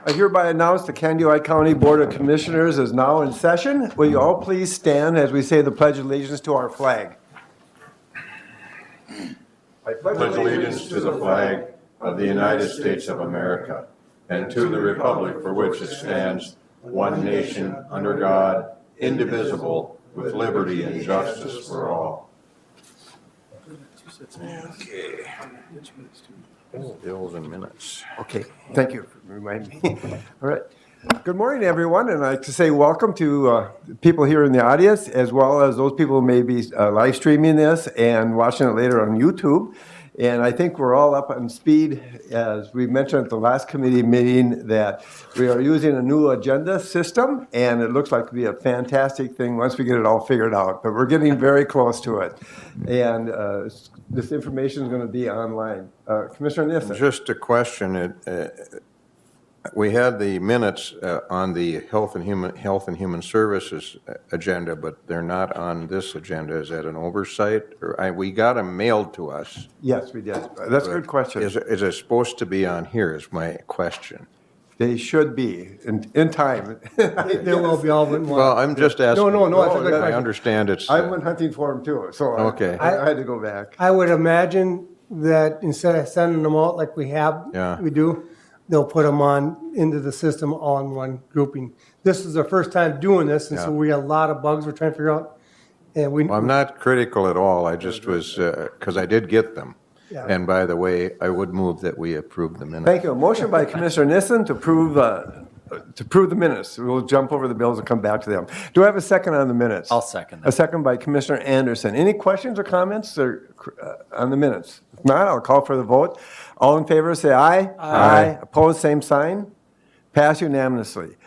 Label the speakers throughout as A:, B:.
A: I hereby announce the Candioi County Board of Commissioners is now in session. Will you all please stand as we say the Pledge of Allegiance to our flag?
B: I pledge allegiance to the flag of the United States of America and to the republic for which it stands, one nation, under God, indivisible, with liberty and justice for all.
A: Okay.
B: Bills and minutes.
A: Okay, thank you for reminding me. All right. Good morning, everyone, and I'd like to say welcome to people here in the audience, as well as those people who may be live streaming this and watching it later on YouTube. And I think we're all up on speed, as we mentioned at the last committee meeting, that we are using a new agenda system, and it looks like to be a fantastic thing once we get it all figured out. But we're getting very close to it. And this information is going to be online. Commissioner Nissen.
B: Just a question. We had the minutes on the Health and Human Services agenda, but they're not on this agenda. Is that an oversight? Or we got them mailed to us.
A: Yes, we did. That's a good question.
B: Is it supposed to be on here is my question.
A: They should be in time.
C: They will be all in one.
B: Well, I'm just asking.
C: No, that's a good
B: I
C: question.
B: understand it's.
A: I went hunting for them too, so
B: Okay.
A: I had to go back.
C: I would imagine that instead of sending them out like we do, they'll put them on into the system all in one grouping. This is our first time doing this, and so we got a lot of bugs we're trying to figure out. And
B: Well, I'm not critical at all. I just was, because I did get them.
C: Yeah.
B: And by the way, I would move that we approve the minutes.
A: Thank you. A motion by Commissioner Nissen to approve the minutes. We'll jump over the bills and come back to them. Do I have a second on the minutes?
D: I'll second
A: A
D: that.
A: second by Commissioner Anderson. Any questions or comments on the minutes? If not, I'll call for the vote. All in favor, say aye. Aye. Opposed, same sign. Pass unanimously.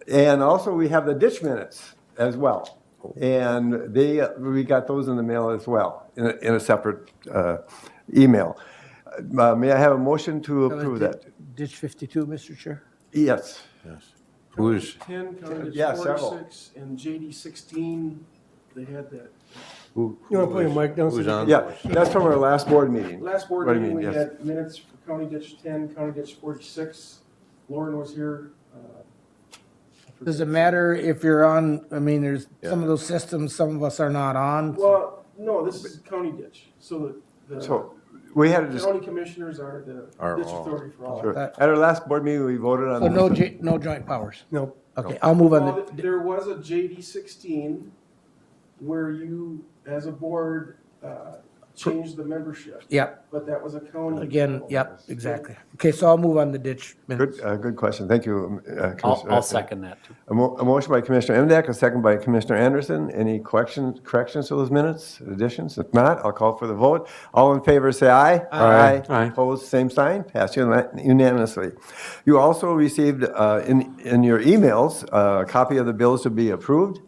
A: And also, we have the ditch minutes as well. And we got those in the mail as well, in a separate email. May I have a motion to approve that?
D: Ditch 52, Mr. Chair?
A: Yes.
B: Yes. Who's,
E: 10, County Ditch
A: Yeah, several.
E: 46, and JD 16, they had that.
B: who?
C: You want to put your mic down? so
B: Who's
C: you
B: on?
A: Yeah, that's from our last board meeting.
E: Last board
A: What do you
E: meeting,
A: mean?
E: we
A: Yes.
E: had minutes for County Ditch 10, County Ditch 46. Lauren was here.
D: Does it matter if you're on, I mean, there's some of those systems, some of us are not on.
E: Well, no, this is County Ditch, so the
A: So we had a dis-
E: county commissioners are the
B: Are
E: ditch
B: all.
E: authority for all.
A: Sure. At our last board meeting, we voted on.
D: So no joint powers?
C: No.
D: Okay, I'll move on.
E: Well, there was a JD 16 where you, as a board, changed the membership,
D: Yep,
E: but that was a county.
D: again, yep, exactly. Okay, so I'll move on the ditch minutes.
A: Good question. Thank you, Commissioner.
F: I'll second that too.
A: A motion by Commissioner Emdek, a second by Commissioner Anderson. Any corrections to those minutes, additions? If not, I'll call for the vote. All in favor, say aye.
F: Aye. Aye.
A: Opposed, same sign. Passed unanimously. You also received in your emails a copy of the bills to be approved.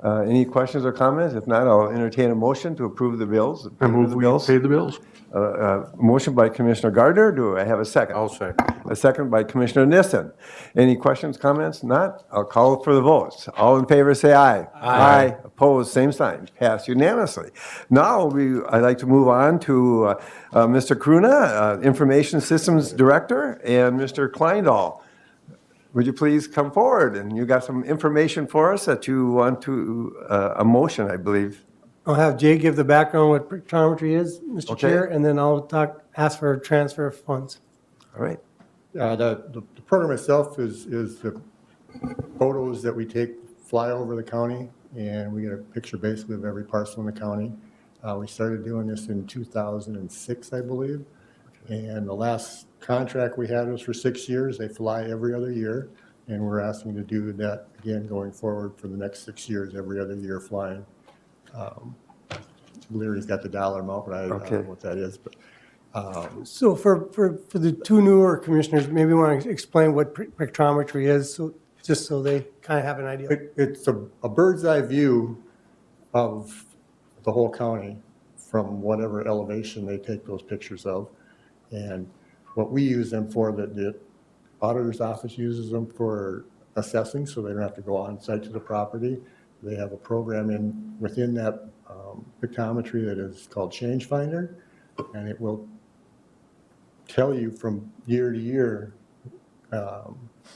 A: Any questions or comments? If not, I'll entertain a motion to approve the bills.
F: I move we pay the bills.
A: Motion by Commissioner Gardner. Do I have a second?
B: I'll second.
A: A second by Commissioner Nissen. Any questions, comments? Not? I'll call for the votes. All in favor, say aye. Aye. Opposed, same sign. Passed unanimously. Now, I'd like to move on to Mr. Kruna, Information Systems Director, and Mr. Kleindahl. Would you please come forward? And you got some information for us that you want to, a motion, I believe.
C: I'll have Jay give the background what spectrometry is, Mr.
A: Okay.
C: Chair, and then I'll ask for a transfer of funds.
A: All right.
G: The program itself is the photos that we take, fly over the county, and we get a picture basically of every parcel in the county. We started doing this in 2006, I believe, and the last contract we had was for 6 years. They fly every other year, and we're asking to do that again going forward for the next 6 years, every other year flying. Larry's got the dollar amount, but I don't know what that is, but
C: So for the two newer commissioners, maybe you want to explain what spectrometry is, so just so they kind of have an idea.
G: It's a bird's eye view of the whole county from whatever elevation they take those pictures of. And what we use them for, the auditor's office uses them for assessing, so they don't have to go on site to the property. They have a program within that pictometry that is called Change Finder, and it will tell you from year to year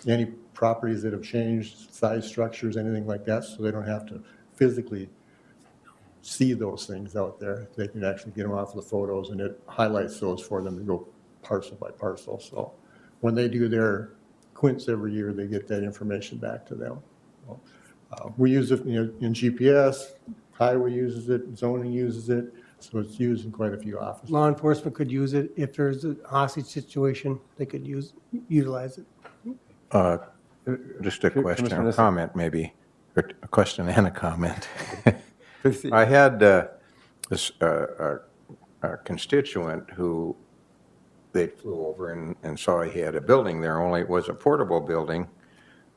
G: any properties that have changed, size structures, anything like that, so they don't have to physically see those things out there. They can actually get them off the photos, and it highlights those for them to go parcel by parcel. So when they do their quints every year, they get that information back to them. We use it, in GPS, highway uses it, zoning uses it, so it's used in quite a few offices.
C: Law enforcement could use it. If there's a hostage situation, they could utilize it.
B: Just a question
A: Commissioner
B: or
A: Nissen.
B: comment, maybe, or a question and a comment.
A: Proceed.
B: I had this a constituent who they flew over and saw he had a building there, only it was a portable building,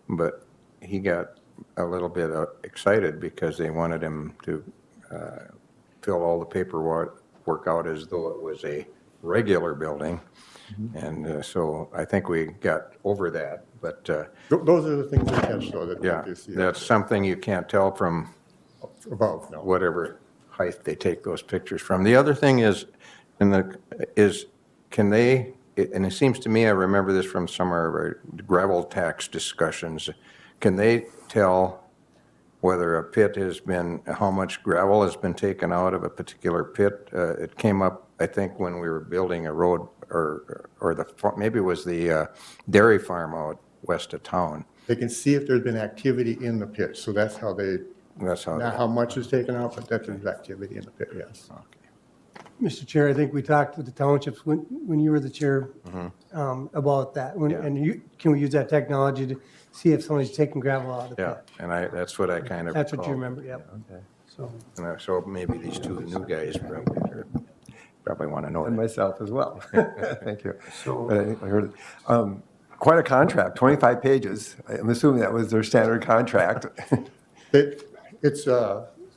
B: but he got a little bit excited because they wanted him to fill all the paperwork out as though it was a regular building. And so I think we got over that, but
G: Those are the things they catch, though, that
B: yeah,
G: they see
B: that's something you can't tell from
G: above, no.
B: whatever height they take those pictures from. The other thing is, can they, and it seems to me, I remember this from some of our gravel tax discussions, can they tell whether a pit has been, how much gravel has been taken out of a particular pit? It came up, I think, when we were building a road, maybe it was the dairy farm out west of town.
G: They can see if there's been activity in the pit, so that's how they,
B: That's how.
G: not how much is taken out, but that there's activity in the pit, yes.
C: Mr. Chair, I think we talked with the townships when you were the chair about that. Can we use that technology to see if somebody's taking gravel out of the
B: Yeah,
C: pit?
B: and that's what I kind of.
C: That's what you
B: recall.
C: remember, yep. So,
B: So maybe these two new guys probably want to know
A: And
B: that.
A: myself as well. Thank you. I heard it. Quite a contract, 25 pages. I'm assuming that was their standard contract.
G: It's,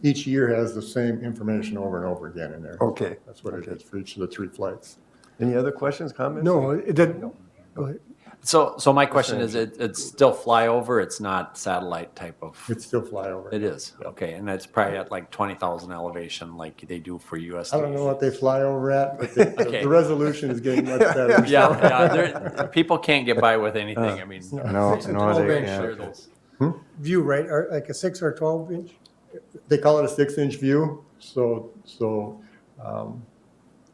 G: each year has the same information over and over again in there.
A: Okay.
G: That's what it is for each of the 3 flights.
A: Any other questions, comments?
C: no, it didn't. Go ahead.
F: So my question is, it's still flyover, it's not satellite type of,
G: It's still flyover.
F: it is, okay, and it's probably at like 20,000 elevation like they do for US.
G: I don't know what they fly over at, but
F: Okay.
G: the resolution is getting much better.
F: Yeah, people can't get by with anything, I mean.
B: No,
C: 6 and
B: no,
C: 12
B: they
C: inch.
B: can't.
C: View, right, or like a 6 or 12 inch?
G: They call it a 6-inch view, so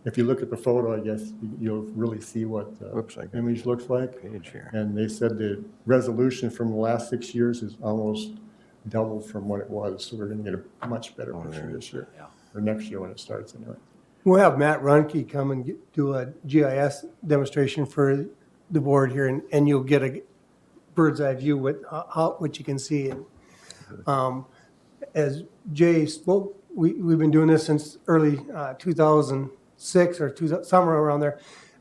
G: if you look at the photo, I guess you'll really see what the
B: Whoops, I got
G: image looks like.
B: Page here.
G: And they said the resolution from the last 6 years is almost doubled from what it was, so we're gonna get a much better picture this year,
F: Yeah.
G: or next year when it starts anyway.
C: We'll have Matt Runke come and do a GIS demonstration for the board here, and you'll get a bird's eye view with what you can see. As Jay spoke, we've been doing this since early 2006 or somewhere around there.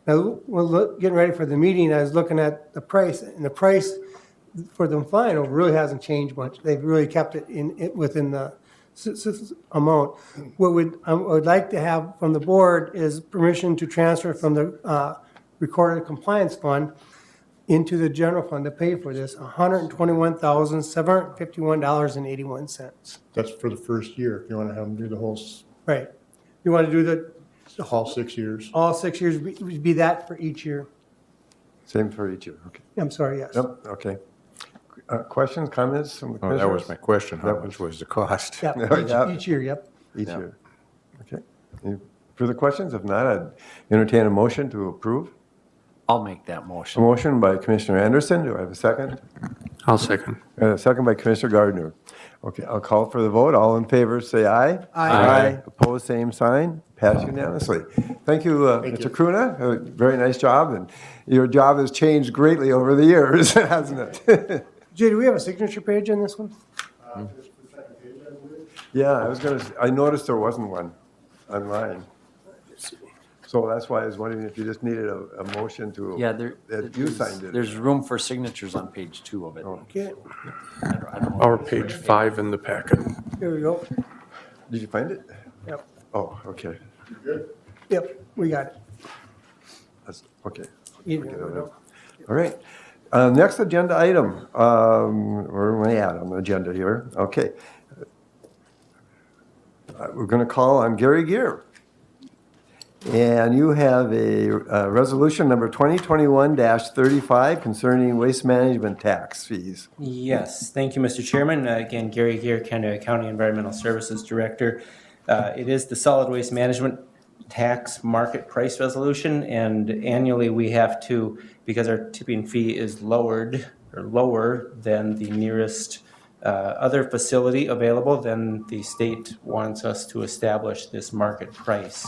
C: Now, we're getting ready for the meeting. I was looking at the price, and the price for them flying over really hasn't changed much. They've really kept it within the amount. What I would like to have from the board is permission to transfer from the recorded compliance fund into the general fund to pay for this, $121,751.81.
G: That's for the first year, if you wanna have them do the whole,
C: Right. You want to do the,
G: all 6 years.
C: all 6 years, would be that for each year?
A: Same for each year, okay.
C: I'm sorry, yes.
A: Yep, okay. Questions, comments from the
B: Oh, that was
A: commissioners?
B: my question, how
A: That
B: much was the cost?
C: Yeah,
A: Yeah.
C: each year, yep.
A: Each year. Okay. Any further questions? If not, I'd entertain a motion to approve.
F: I'll make that
A: A
F: motion.
A: motion by Commissioner Anderson. Do I have a second?
F: I'll second.
A: A second by Commissioner Gardner. Okay, I'll call for the vote. All in favor, say aye.
C: Aye.
A: Opposed, same sign. Passed unanimously. Thank you, Mr. Cruna. Very nice job, and your job has changed greatly over the years, hasn't it?
C: Jay, do we have a signature page on this one?
A: Yeah, I noticed there wasn't one online. So that's why I was wondering if you just needed a motion to.
F: Yeah,
A: That you signed it.
F: there's room for signatures on page 2 of it.
C: Okay,
F: I don't know. Or page 5 in the packet.
C: here we go.
A: Did you find it?
C: Yep,
A: Oh, okay.
C: yep, we got it.
A: That's, okay.
C: Here
A: Get
C: we
A: it
C: go.
A: out. All right. Next agenda item. Where am I at on the agenda here? Okay. We're going to call on Gary Gear. And you have a resolution number 2021-35 concerning waste management tax fees.
H: Yes, thank you, Mr. Chairman. Again, Gary Gear, Canada County Environmental Services Director. It is the solid waste management tax market price resolution, and annually we have to, because our tipping fee is lowered or lower than the nearest other facility available, then the state wants us to establish this market price.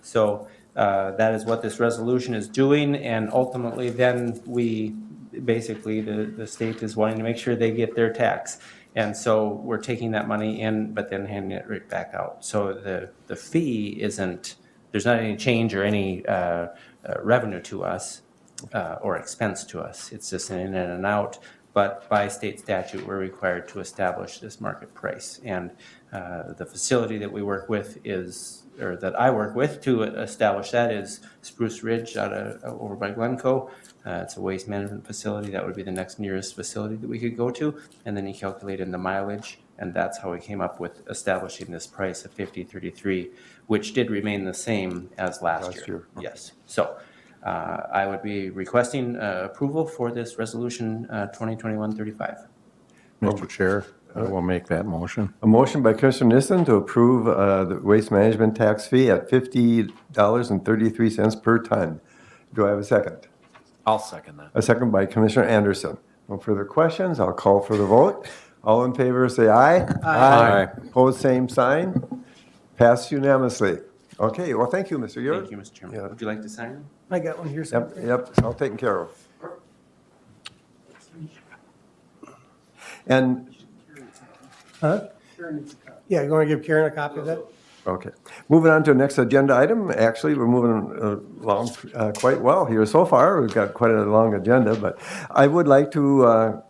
H: So that is what this resolution is doing, and ultimately then we basically the state is wanting to make sure they get their tax. And so we're taking that money in, but then handing it right back out. So the fee isn't, there's not any change or any revenue to us or expense to us. It's just an in and an out. But by state statute, we're required to establish this market price. And the facility that we work with is, or that I work with to establish that is Spruce Ridge over by Glencoe. It's a waste management facility. That would be the next nearest facility that we could go to. And then you calculate in the mileage, and that's how we came up with establishing this price of $50.33, which did remain the same as last year. Yes. So I would be requesting approval for this resolution 2021-35.
B: Mr. Chair, I will make that motion.
A: A motion by Commissioner Nissen to approve the waste management tax fee at $50.33 per ton. Do I have a second?
F: I'll second that.
A: A second by Commissioner Anderson. No further questions. I'll call for the vote. All in favor say aye.
B: Aye.
A: Opposed, same sign. Passed unanimously. Okay, well, thank you, Mr. Gear.
H: Thank you, Mr. Chairman.
A: Yeah.
H: Would you like to sign?
C: I got one here.
A: Yep, yep, all taken care of. And,
C: Yeah, you want to give Karen a copy of that?
A: okay, moving on to the next agenda item. Actually, we're moving along quite well here so far. We've got quite a long agenda, but I would like to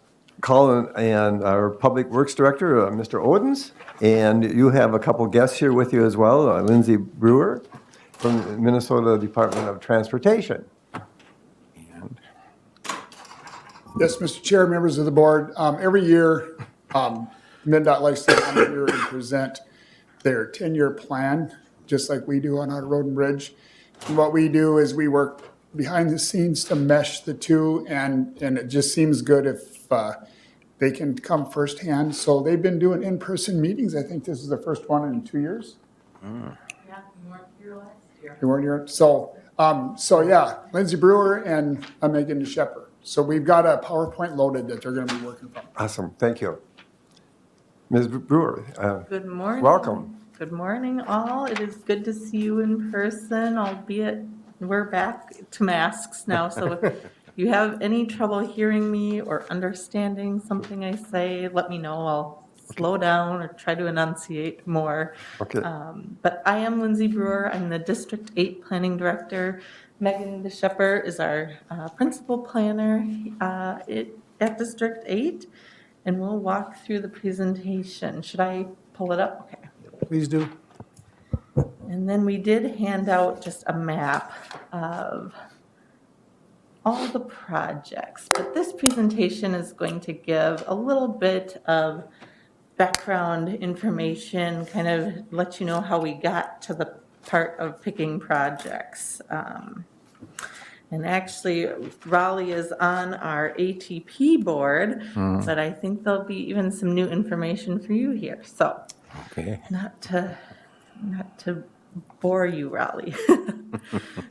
A: call and our Public Works Director, Mr. Odens, and you have a couple guests here with you as well, Lindsay Brewer from Minnesota Department of Transportation.
I: Yes, Mr. Chair, members of the board, every year, MnDOT likes to come here and present their 10-year plan, just like we do on our road and bridge. And what we do is we work behind the scenes to mesh the two, and it just seems good if they can come firsthand. So they've been doing in-person meetings. I think this is the first one in 2 years.
J: Yeah, you weren't here last year.
I: You weren't here? So yeah, Lindsay Brewer and Megan DeShepper. So we've got a PowerPoint loaded that they're going to be working from.
A: Awesome, thank you. Ms. Brewer,
J: Good morning.
A: welcome.
J: Good morning, all. It is good to see you in person, albeit we're back to masks now. So if you have any trouble hearing me or understanding something I say, let me know. I'll slow down or try to enunciate more.
A: Okay.
J: But I am Lindsay Brewer. I'm the District 8 Planning Director. Megan DeShepper is our principal planner at District 8, and we'll walk through the presentation. Should I pull it up? Okay.
C: Please do.
J: And then we did hand out just a map of all the projects, but this presentation is going to give a little bit of background information, kind of let you know how we got to the part of picking projects. And actually, Raleigh is on our ATP board, but I think there'll be even some new information for you here. So,
B: Okay.
J: not to bore you, Raleigh.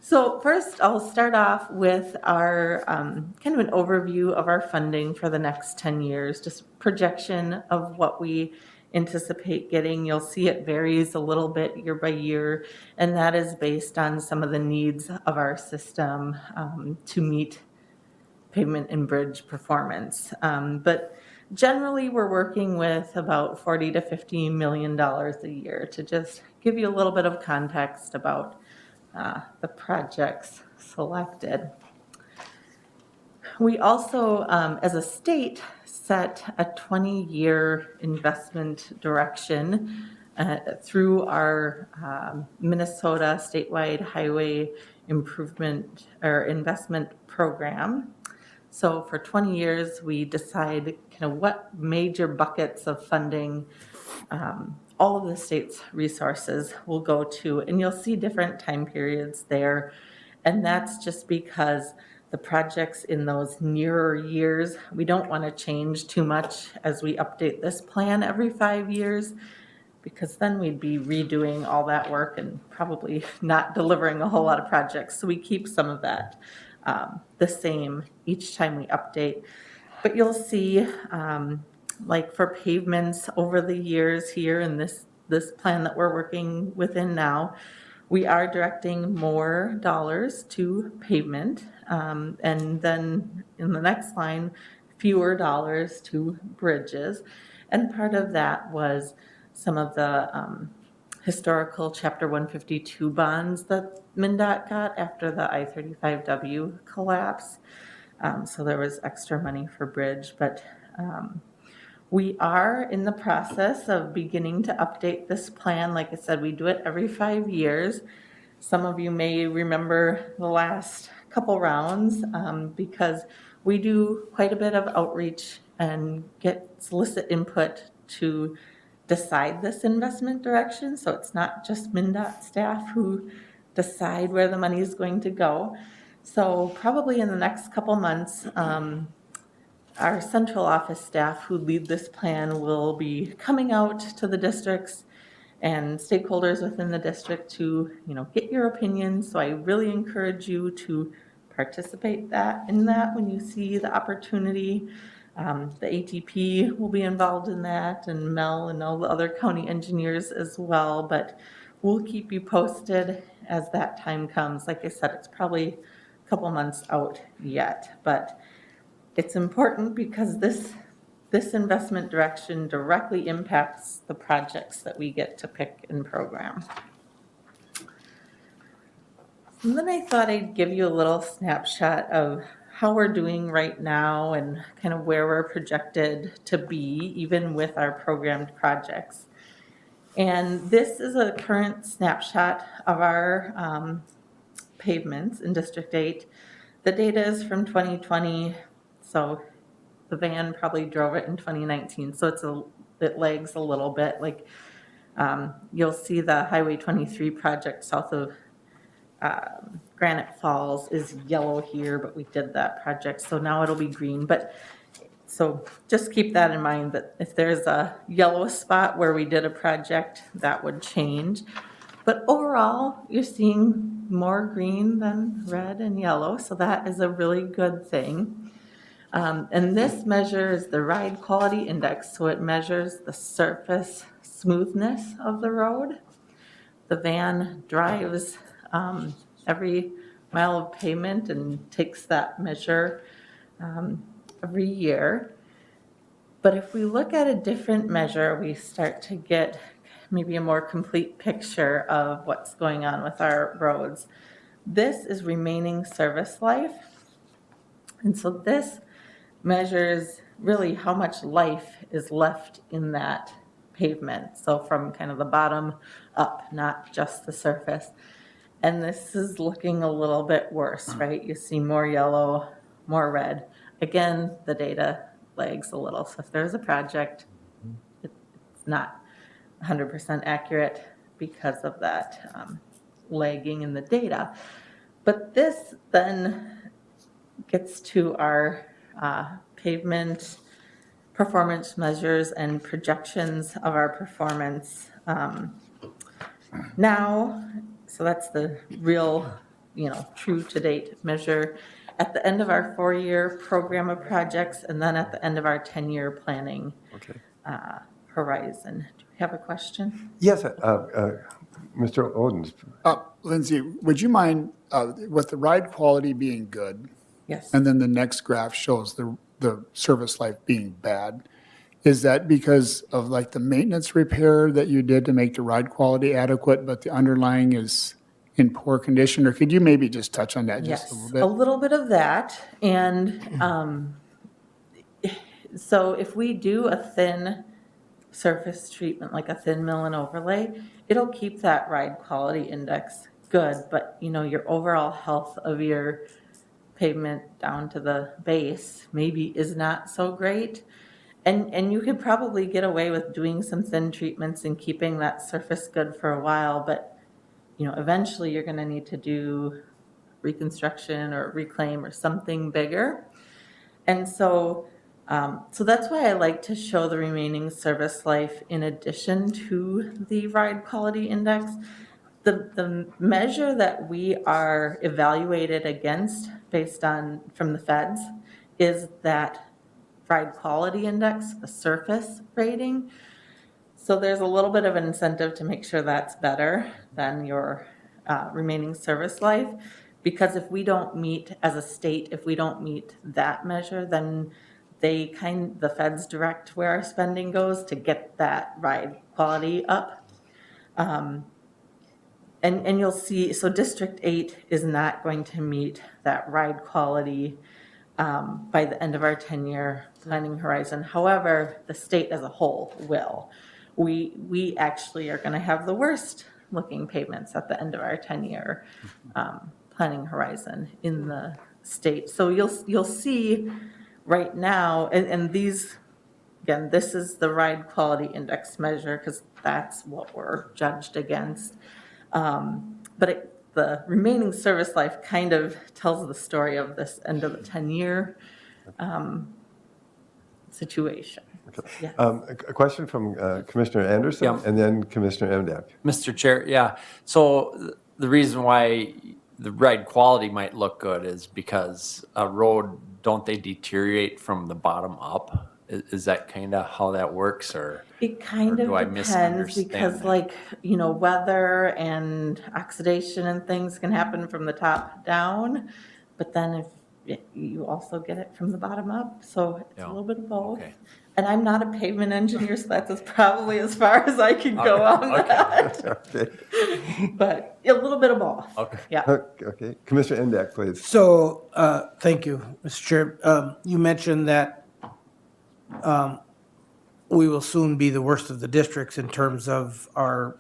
J: So first, I'll start off with our kind of an overview of our funding for the next 10 years, just projection of what we anticipate getting. You'll see it varies a little bit year by year, and that is based on some of the needs of our system to meet pavement and bridge performance. But generally, we're working with about $40 to $50 million a year to just give you a little bit of context about the projects selected. We also, as a state, set a 20-year investment direction through our Minnesota statewide highway improvement or investment program. So for 20 years, we decide kind of what major buckets of funding all of the state's resources will go to, and you'll see different time periods there. And that's just because the projects in those nearer years, we don't want to change too much as we update this plan every 5 years, because then we'd be redoing all that work and probably not delivering a whole lot of projects. So we keep some of that the same each time we update. But you'll see, like for pavements over the years here in this plan that we're working within now, we are directing more dollars to pavement, and then in the next line, fewer dollars to bridges. And part of that was some of the historical Chapter 152 bonds that MnDOT got after the I-35W collapse. So there was extra money for bridge, but we are in the process of beginning to update this plan. Like I said, we do it every 5 years. Some of you may remember the last couple rounds because we do quite a bit of outreach and solicit input to decide this investment direction. So it's not just MnDOT staff who decide where the money is going to go. So probably in the next couple months, our central office staff who lead this plan will be coming out to the districts and stakeholders within the district to, get your opinions. So I really encourage you to participate in that when you see the opportunity. The ATP will be involved in that, and Mel and all the other county engineers as well. But we'll keep you posted as that time comes. Like I said, it's probably a couple months out yet, but it's important because this investment direction directly impacts the projects that we get to pick and program. And then I thought I'd give you a little snapshot of how we're doing right now and kind of where we're projected to be, even with our programmed projects. And this is a current snapshot of our pavements in District 8. The data is from 2020, so the van probably drove it in 2019, so it lags a little bit. Like you'll see the Highway 23 project south of Granite Falls is yellow here, but we did that project, so now it'll be green. But so just keep that in mind, that if there's a yellow spot where we did a project, that would change. But overall, you're seeing more green than red and yellow, so that is a really good thing. And this measures the ride quality index, so it measures the surface smoothness of the road. The van drives every mile of pavement and takes that measure every year. But if we look at a different measure, we start to get maybe a more complete picture of what's going on with our roads. This is remaining service life. And so this measures really how much life is left in that pavement. So from kind of the bottom up, not just the surface. And this is looking a little bit worse, right? You see more yellow, more red. Again, the data lags a little. So if there's a project, it's not 100% accurate because of that lagging in the data. But this then gets to our pavement performance measures and projections of our performance now. So that's the real, true to date measure at the end of our 4-year program of projects, and then at the end of our 10-year planning horizon. Do we have a question?
A: Yes, Mr. Odens.
I: Lindsay, would you mind, with the ride quality being good,
J: Yes.
I: and then the next graph shows the service life being bad, is that because of like the maintenance repair that you did to make the ride quality adequate, but the underlying is in poor condition? Or could you maybe just touch on that just a little bit?
J: A little bit of that. And so if we do a thin surface treatment, like a thin mill and overlay, it'll keep that ride quality index good. But, your overall health of your pavement down to the base maybe is not so great. And you could probably get away with doing some thin treatments and keeping that surface good for a while, but, eventually you're gonna need to do reconstruction or reclaim or something bigger. And so that's why I like to show the remaining service life in addition to the ride quality index. The measure that we are evaluated against based on from the feds is that ride quality index, the surface rating. So there's a little bit of an incentive to make sure that's better than your remaining service life. Because if we don't meet, as a state, if we don't meet that measure, then the feds direct where our spending goes to get that ride quality up. And you'll see, so District 8 is not going to meet that ride quality by the end of our 10-year planning horizon. However, the state as a whole will. We actually are going to have the worst looking pavements at the end of our 10-year planning horizon in the state. So you'll see right now, and these, again, this is the ride quality index measure because that's what we're judged against. But the remaining service life kind of tells the story of this end of the 10-year situation.
A: Okay.
J: Yes.
A: A question from Commissioner Anderson
F: Yeah.
A: and then Commissioner Emdek.
F: Mr. Chair, yeah. So the reason why the ride quality might look good is because a road, don't they deteriorate from the bottom up? Is that kind of how that works, or?
J: It kind
F: Or
J: of
F: do I
J: depends
F: misunderstand
J: because
F: that?
J: weather and oxidation and things can happen from the top down. But then you also get it from the bottom up. So it's
F: Yeah.
J: a little bit of both.
F: Okay.
J: And I'm not a pavement engineer, so that's probably as far as I can go on that.
A: Okay.
J: But a little bit of both.
F: Okay.
J: Yeah.
A: Okay. Commissioner Emdek, please.
D: So, thank you, Mr. Chair. You mentioned that we will soon be the worst of the districts in terms of our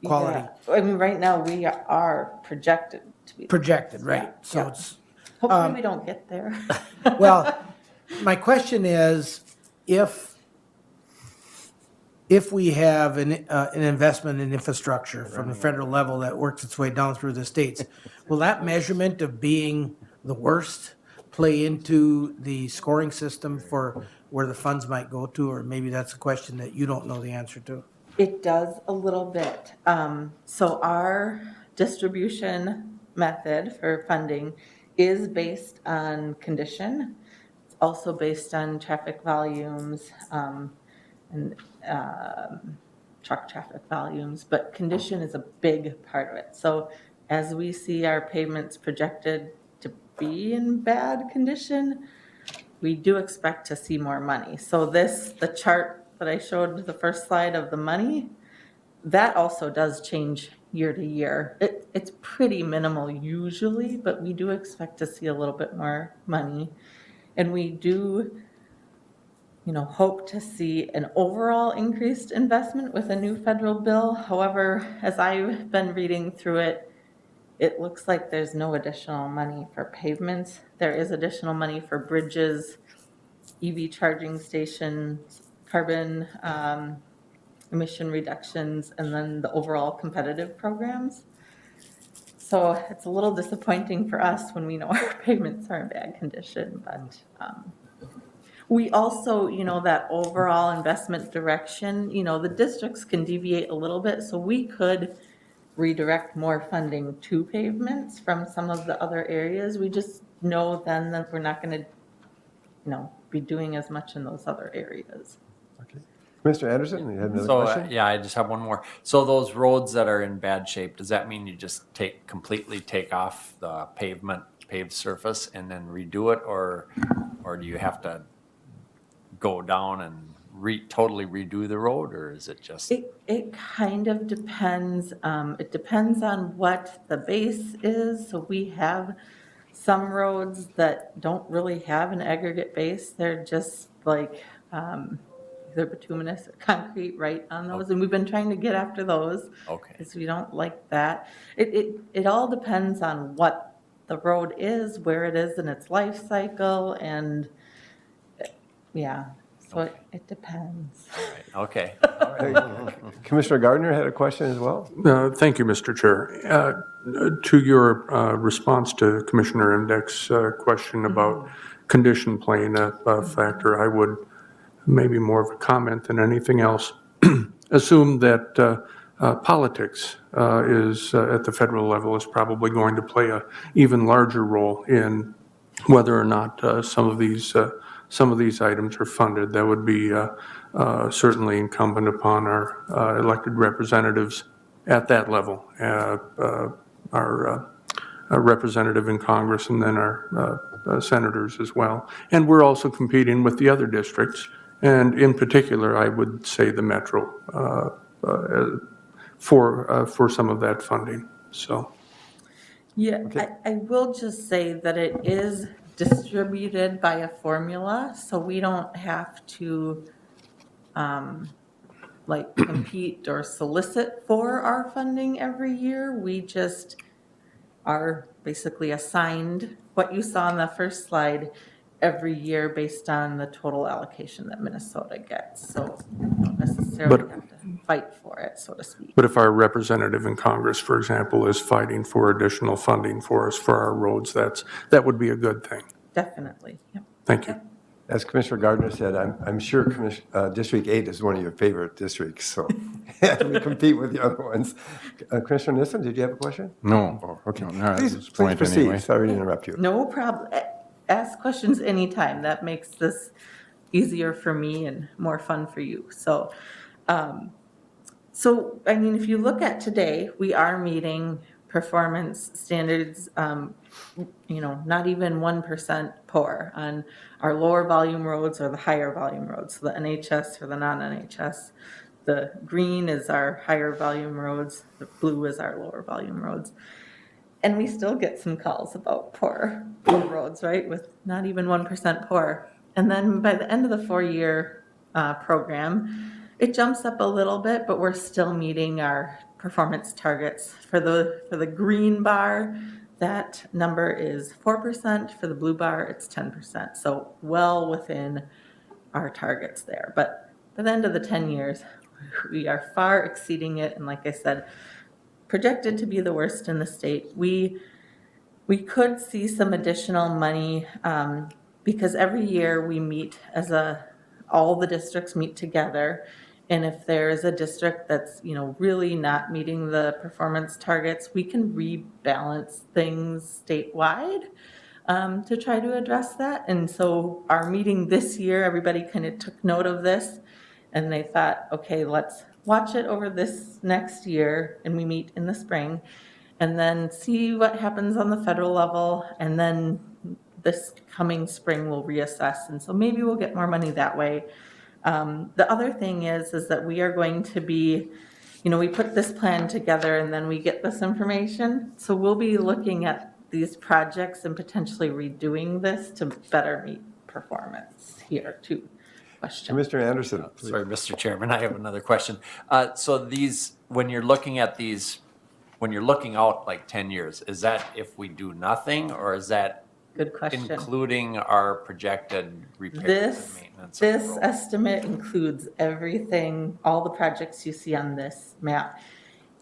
D: quality.
J: Yeah. I mean, right now we are projected to be.
D: Projected, right? So
J: Yeah.
D: it's,
J: Hopefully we don't get there.
D: well, my question is, if we have an investment in infrastructure from the federal level that works its way down through the states, will that measurement of being the worst play into the scoring system for where the funds might go to? Or maybe that's a question that you don't know the answer to.
J: It does a little bit. So our distribution method for funding is based on condition. It's also based on traffic volumes and truck traffic volumes, but condition is a big part of it. So as we see our pavements projected to be in bad condition, we do expect to see more money. So the chart that I showed, the first slide of the money, that also does change year to year. It's pretty minimal usually, but we do expect to see a little bit more money. And we do, hope to see an overall increased investment with a new federal bill. However, as I've been reading through it, it looks like there's no additional money for pavements. There is additional money for bridges, EV charging stations, carbon emission reductions, and then the overall competitive programs. So it's a little disappointing for us when we know our pavements are in bad condition, but we also, that overall investment direction, the districts can deviate a little bit, so we could redirect more funding to pavements from some of the other areas. We just know then that we're not going to, be doing as much in those other areas.
A: Okay. Commissioner Anderson, you had another
F: So,
A: question?
F: yeah, I just have one more. So those roads that are in bad shape, does that mean you just completely take off the paved surface and then redo it? Or do you have to go down and totally redo the road, or is it just?
J: It kind of depends. It depends on what the base is. So we have some roads that don't really have an aggregate base. They're just like either bituminous or concrete right on those.
F: Okay.
J: And we've been trying to get after those.
F: Okay.
J: Because we don't like that. It all depends on what the road is, where it is in its life cycle, and yeah. So it depends.
F: Okay.
A: Commissioner Gardner had a question as well.
K: Thank you, Mr. Chair. To your response to Commissioner Indek's question about condition playing a factor, I would, maybe more of a comment than anything else, assume that politics is at the federal level is probably going to play a even larger role in whether or not some of these items are funded. That would be certainly incumbent upon our elected representatives at that level, our representative in Congress, and then our senators as well. And we're also competing with the other districts, and in particular, I would say the Metro for some of that funding. So.
J: Yeah, I will just say that it is distributed by a formula, so we don't have to like compete or solicit for our funding every year. We just are basically assigned what you saw on the first slide every year based on the total allocation that Minnesota gets. So we don't necessarily have to fight for it, so to speak.
K: But if our representative in Congress, for example, is fighting for additional funding for us for our roads, that would be a good thing.
J: Definitely. Yep.
K: Thank you.
A: As Commissioner Gardner said, I'm sure District 8 is one of your favorite districts, so we compete with the other ones. Commissioner Nissen, did you have a question?
B: No.
A: Oh, okay.
B: No, not at
A: Please
B: this point
A: proceed.
B: anyway.
A: Sorry to interrupt you.
J: No problem. Ask questions anytime. That makes this easier for me and more fun for you. So, I mean, if you look at today, we are meeting performance standards, not even 1% poor on our lower volume roads or the higher volume roads, so the NHS or the non-NHS. The green is our higher volume roads, the blue is our lower volume roads. And we still get some calls about poor roads, right, with not even 1% poor. And then by the end of the 4-year program, it jumps up a little bit, but we're still meeting our performance targets. For the green bar, that number is 4%. For the blue bar, it's 10%. So well within our targets there. But by the end of the 10 years, we are far exceeding it. And like I said, projected to be the worst in the state. We could see some additional money because every year we meet all the districts meet together. And if there is a district that's, really not meeting the performance targets, we can rebalance things statewide to try to address that. And so our meeting this year, everybody kind of took note of this and they thought, okay, let's watch it over this next year, and we meet in the spring, and then see what happens on the federal level, and then this coming spring we'll reassess, and so maybe we'll get more money that way. The other thing is that we are going to be, we put this plan together and then we get this information, so we'll be looking at these projects and potentially redoing this to better meet performance here too. Question.
A: Commissioner Anderson. Please.
F: Sorry, Mr. Chairman, I have another question. So when you're looking out like 10 years, is that if we do nothing, or is that
J: Good question.
F: including our projected repairs and maintenance?
J: This estimate includes everything, all the projects you see on this map.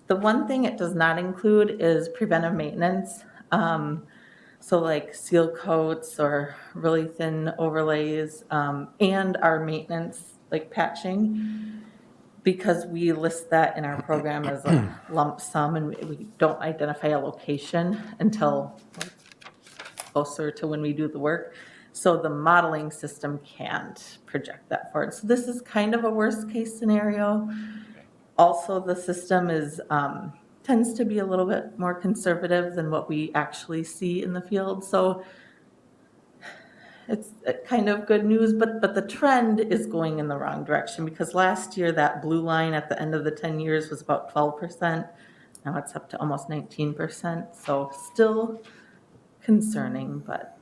J: The one thing it does not include is preventive maintenance. So like seal coats or really thin overlays, and our maintenance, like patching, because we list that in our program as a lump sum, and we don't identify a location until closer to when we do the work. So the modeling system can't project that forward. So this is kind of a worst case scenario. Also, the system tends to be a little bit more conservative than what we actually see in the field. So it's kind of good news, but the trend is going in the wrong direction, because last year that blue line at the end of the 10 years was about 12%. Now it's up to almost 19%. So still concerning, but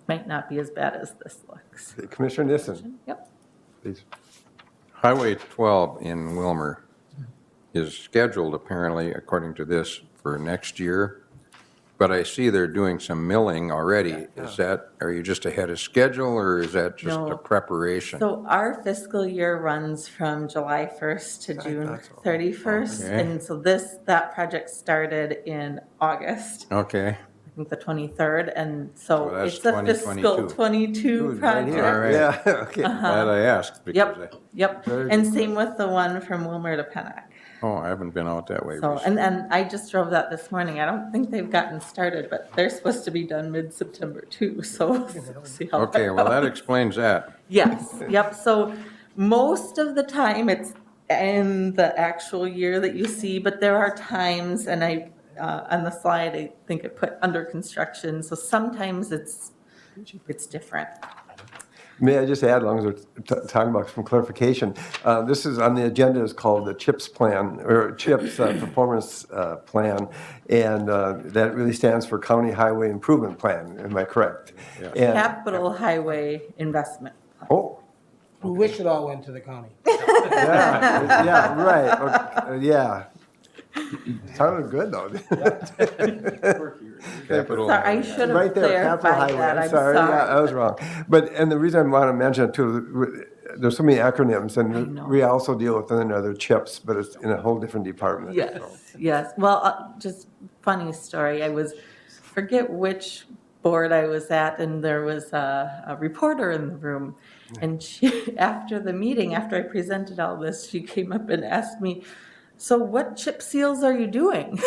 J: might not be as bad as this looks.
A: Commissioner Nissen.
J: Yep.
A: Please.
B: Highway 12 in Wilmer is scheduled apparently, according to this, for next year, but I see they're doing some milling already. Are you just ahead of schedule, or is that just
J: No.
B: a preparation?
J: So our fiscal year runs from July 1st to June 31st.
B: Okay.
J: And so that project started in August,
B: Okay,
J: I think the 23rd. And so
B: So that's
J: it's a fiscal
B: 2022.
J: 22
A: Right
J: project.
A: here.
B: All right.
A: Yeah, okay.
B: glad I asked, because
J: Yep. And same with the one from Wilmer to Pennock.
B: I haven't been out that way
J: So,
B: recently.
J: and I just drove that this morning. I don't think they've gotten started, but they're supposed to be done mid-September too, so we'll see how
B: Okay, well, that
J: goes.
B: explains that.
J: Yes, yep, so most of the time it's in the actual year that you see, but there are times, and on the slide, I think it put under construction, so sometimes it's different.
A: May I just add, as long as we're talking about some clarification, this is on the agenda is called the CHIPS plan, or CHIPS Performance Plan, and that really stands for County Highway Improvement Plan, am I correct? And-
J: Capital Highway Investment.
A: Oh,
D: We wish it all went to the county.
A: yeah, right, yeah. Sounded good, though.
B: Capital.
J: Sorry, I should have
A: Right there, Capital
J: clarified
A: Highway,
J: that,
A: I'm
J: I'm
A: sorry, yeah, I
J: sorry.
A: was wrong. But, and the reason I want to mention it too, there's so many acronyms,
J: I
A: and
J: know.
A: we also deal with another CHIPS, but it's in a whole different department.
J: Yes,
A: so.
J: yes. Well, just funny story. Forget which board I was at, and there was a reporter in the room. And she, after the meeting, after I presented all this, she came up and asked me, so what chip seals are you doing?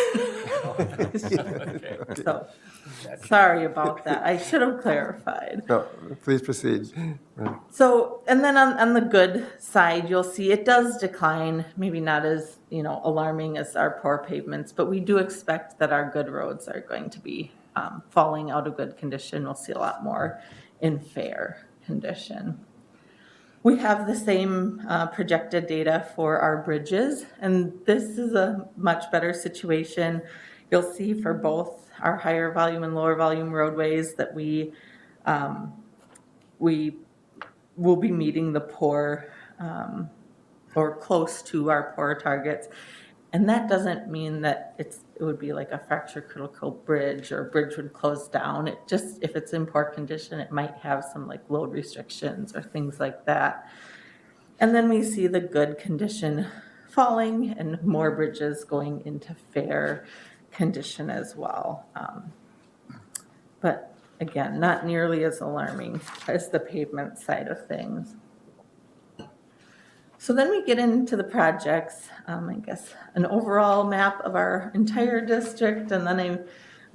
J: So, sorry about that. I should have clarified.
A: No, please proceed.
J: So, and then on the good side, you'll see it does decline, maybe not as, alarming as our poor pavements, but we do expect that our good roads are going to be falling out of good condition. We'll see a lot more in fair condition. We have the same projected data for our bridges, and this is a much better situation. You'll see for both our higher volume and lower volume roadways that we will be meeting the poor or close to our poor targets. And that doesn't mean that it would be like a fracture critical bridge or a bridge would close down. It just, if it's in poor condition, it might have some like load restrictions or things like that. And then we see the good condition falling and more bridges going into fair condition as well. But again, not nearly as alarming as the pavement side of things. So then we get into the projects, I guess, an overall map of our entire district, and then I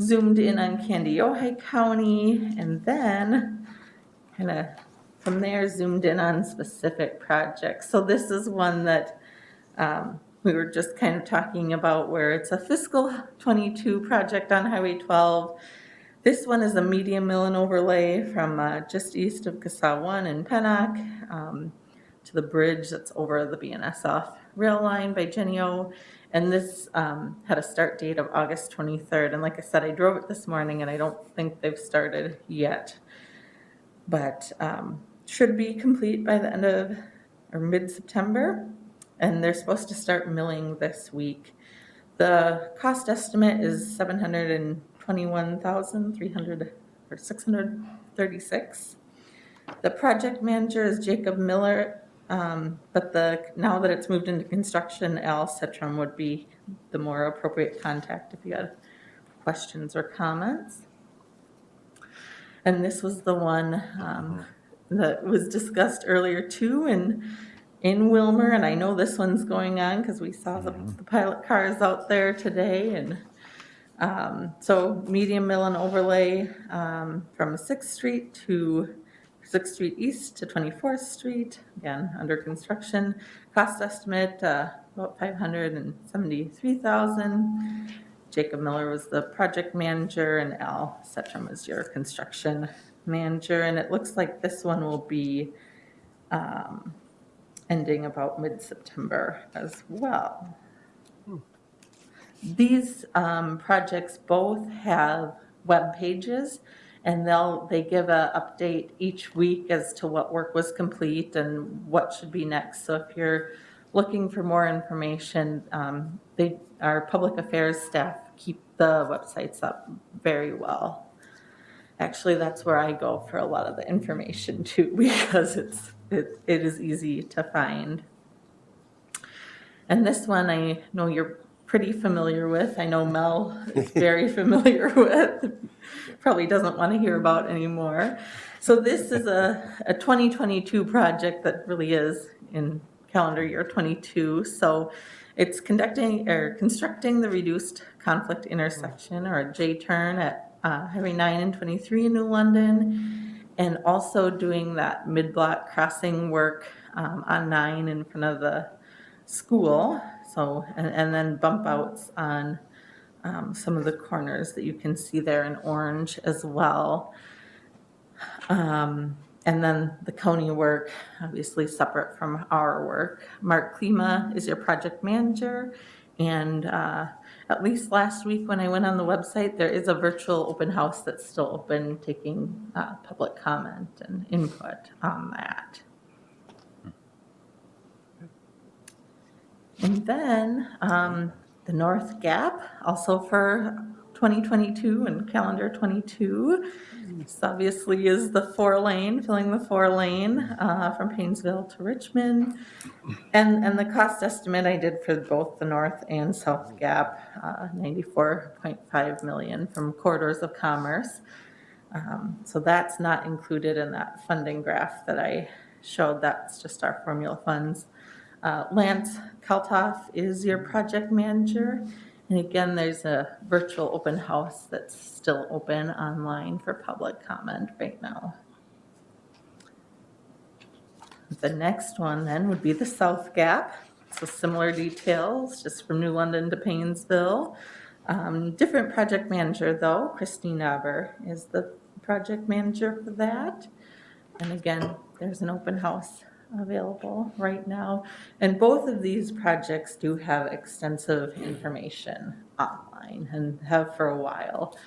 J: zoomed in on Candiyohi County, and then kind of from there zoomed in on specific projects. So this is one that we were just kind of talking about where it's a fiscal 22 project on Highway 12. This one is a medium mill and overlay from just east of CASA 1 in Pennock to the bridge that's over the BNSF rail line by Genio. And this had a start date of August 23rd. And like I said, I drove it this morning and I don't think they've started yet. But should be complete by the end of or mid-September. And they're supposed to start milling this week. The cost estimate is $721,300 or $636. The project manager is Jacob Miller, but now that it's moved into construction, Al Cetrum would be the more appropriate contact if you had questions or comments. And this was the one that was discussed earlier too in Wilmer, and I know this one's going on because we saw the pilot cars out there today. And so medium mill and overlay from 6th Street to 6th Street East to 24th Street, again, under construction. Cost estimate, about $573,000. Jacob Miller was the project manager and Al Cetrum is your construction manager. And it looks like this one will be ending about mid-September as well. These projects both have web pages, and they give an update each week as to what work was complete and what should be next. So if you're looking for more information, our public affairs staff keep the website's up very well. Actually, that's where I go for a lot of the information too, because it is easy to find. And this one I know you're pretty familiar with. I know Mel is very familiar with. Probably doesn't want to hear about anymore. So this is a 2022 project that really is in calendar year 22. So it's constructing the reduced conflict intersection, or a J-turn, at Highway 9 and 23 in New London, and also doing that mid-block crossing work on 9 in front of the school. So, and then bump outs on some of the corners that you can see there in orange as well. And then the county work, obviously separate from our work. Mark Klima is your project manager. And at least last week when I went on the website, there is a virtual open house that's still open, taking public comment and input on that. And then the North Gap, also for 2022 and calendar 22. This obviously is the 4-lane, filling the 4-lane from Painesville to Richmond. And the cost estimate I did for both the North and South Gap, $94.5 million from Corridors of Commerce. So that's not included in that funding graph that I showed. That's just our formula funds. Lance Kaltoff is your project manager. And again, there's a virtual open house that's still open online for public comment right now. The next one then would be the South Gap. So similar details, just from New London to Painesville. Different project manager though. Christine Aber is the project manager for that. And again, there's an open house available right now. And both of these projects do have extensive information online and have for a while.